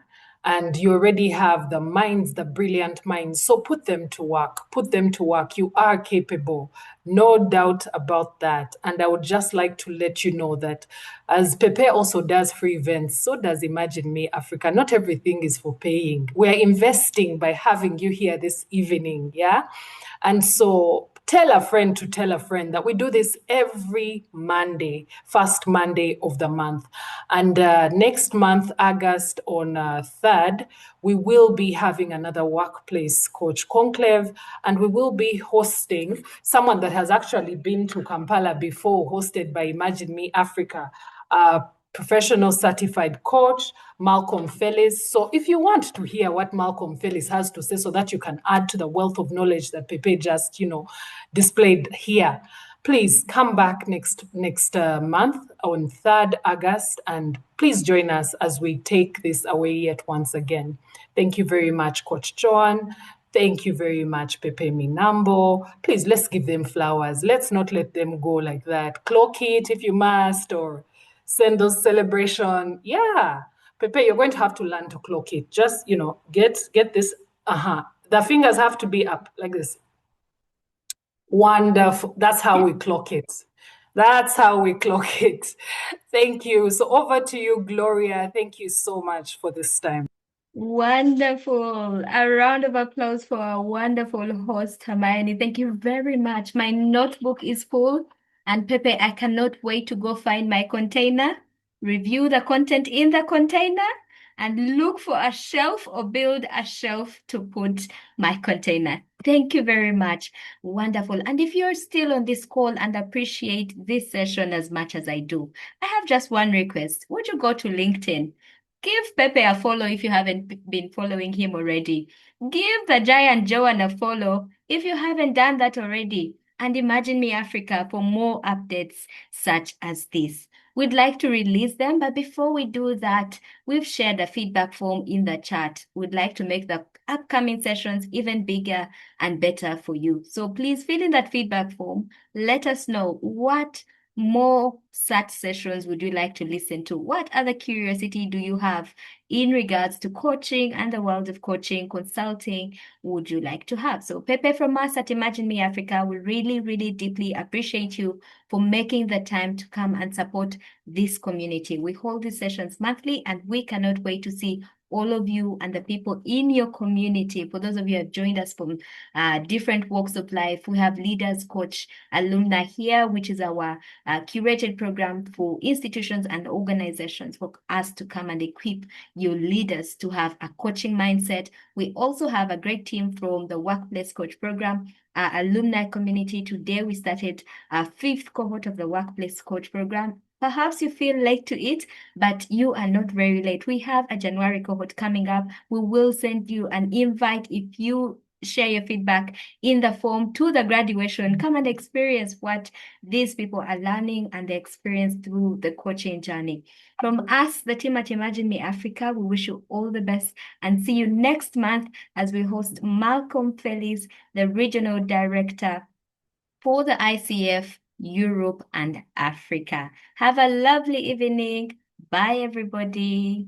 A: And you already have the minds, the brilliant minds. So put them to work. Put them to work. You are capable. No doubt about that. And I would just like to let you know that as Pepe also does free events, so does Imagine Me Africa. Not everything is for paying. We're investing by having you here this evening, yeah? And so tell a friend to tell a friend that we do this every Monday, first Monday of the month. And next month, August on 3rd, we will be having another workplace coach conclave, and we will be hosting someone that has actually been to Kampala before, hosted by Imagine Me Africa, professional certified coach, Malcolm Fellis. So if you want to hear what Malcolm Fellis has to say so that you can add to the wealth of knowledge that Pepe just, displayed here, please come back next month on 3rd August, and please join us as we take this away yet once again. Thank you very much, Coach Joan. Thank you very much, Pepe Minambo. Please, let's give them flowers. Let's not let them go like that. Clock it if you must, or send those celebration. Yeah. Pepe, you're going to have to learn to clock it. Just, get this. The fingers have to be up like this. Wonderful. That's how we clock it. That's how we clock it. Thank you. So over to you, Gloria. Thank you so much for this time.
D: Wonderful. A round of applause for our wonderful host, Hermione. Thank you very much. My notebook is full. And Pepe, I cannot wait to go find my container, review the content in the container, and look for a shelf or build a shelf to put my container. Thank you very much. Wonderful. And if you're still on this call and appreciate this session as much as I do, I have just one request. Would you go to LinkedIn? Give Pepe a follow if you haven't been following him already. Give the giant Joan a follow if you haven't done that already. And Imagine Me Africa for more updates such as this. We'd like to release them, but before we do that, we've shared a feedback form in the chat. We'd like to make the upcoming sessions even bigger and better for you. So please fill in that feedback form. Let us know what more such sessions would you like to listen to? What other curiosity do you have in regards to coaching and the world of coaching, consulting would you like to have? So Pepe from us at Imagine Me Africa, we really, really deeply appreciate you for making the time to come and support this community. We hold these sessions monthly and we cannot wait to see all of you and the people in your community. For those of you who have joined us from different walks of life, we have Leaders Coach Alumni here, which is our curated program for institutions and organizations for us to come and equip your leaders to have a coaching mindset. We also have a great team from the Workplace Coach program, our alumni community. Today we started our 5th cohort of the Workplace Coach program. Perhaps you feel late to it, but you are not very late. We have a January cohort coming up. We will send you an invite if you share your feedback in the form to the graduation. Come and experience what these people are learning and the experience through the coaching journey. From us, the team at Imagine Me Africa, we wish you all the best and see you next month as we host Malcolm Felix, the Regional Director for the ICF Europe and Africa. Have a lovely evening. Bye, everybody.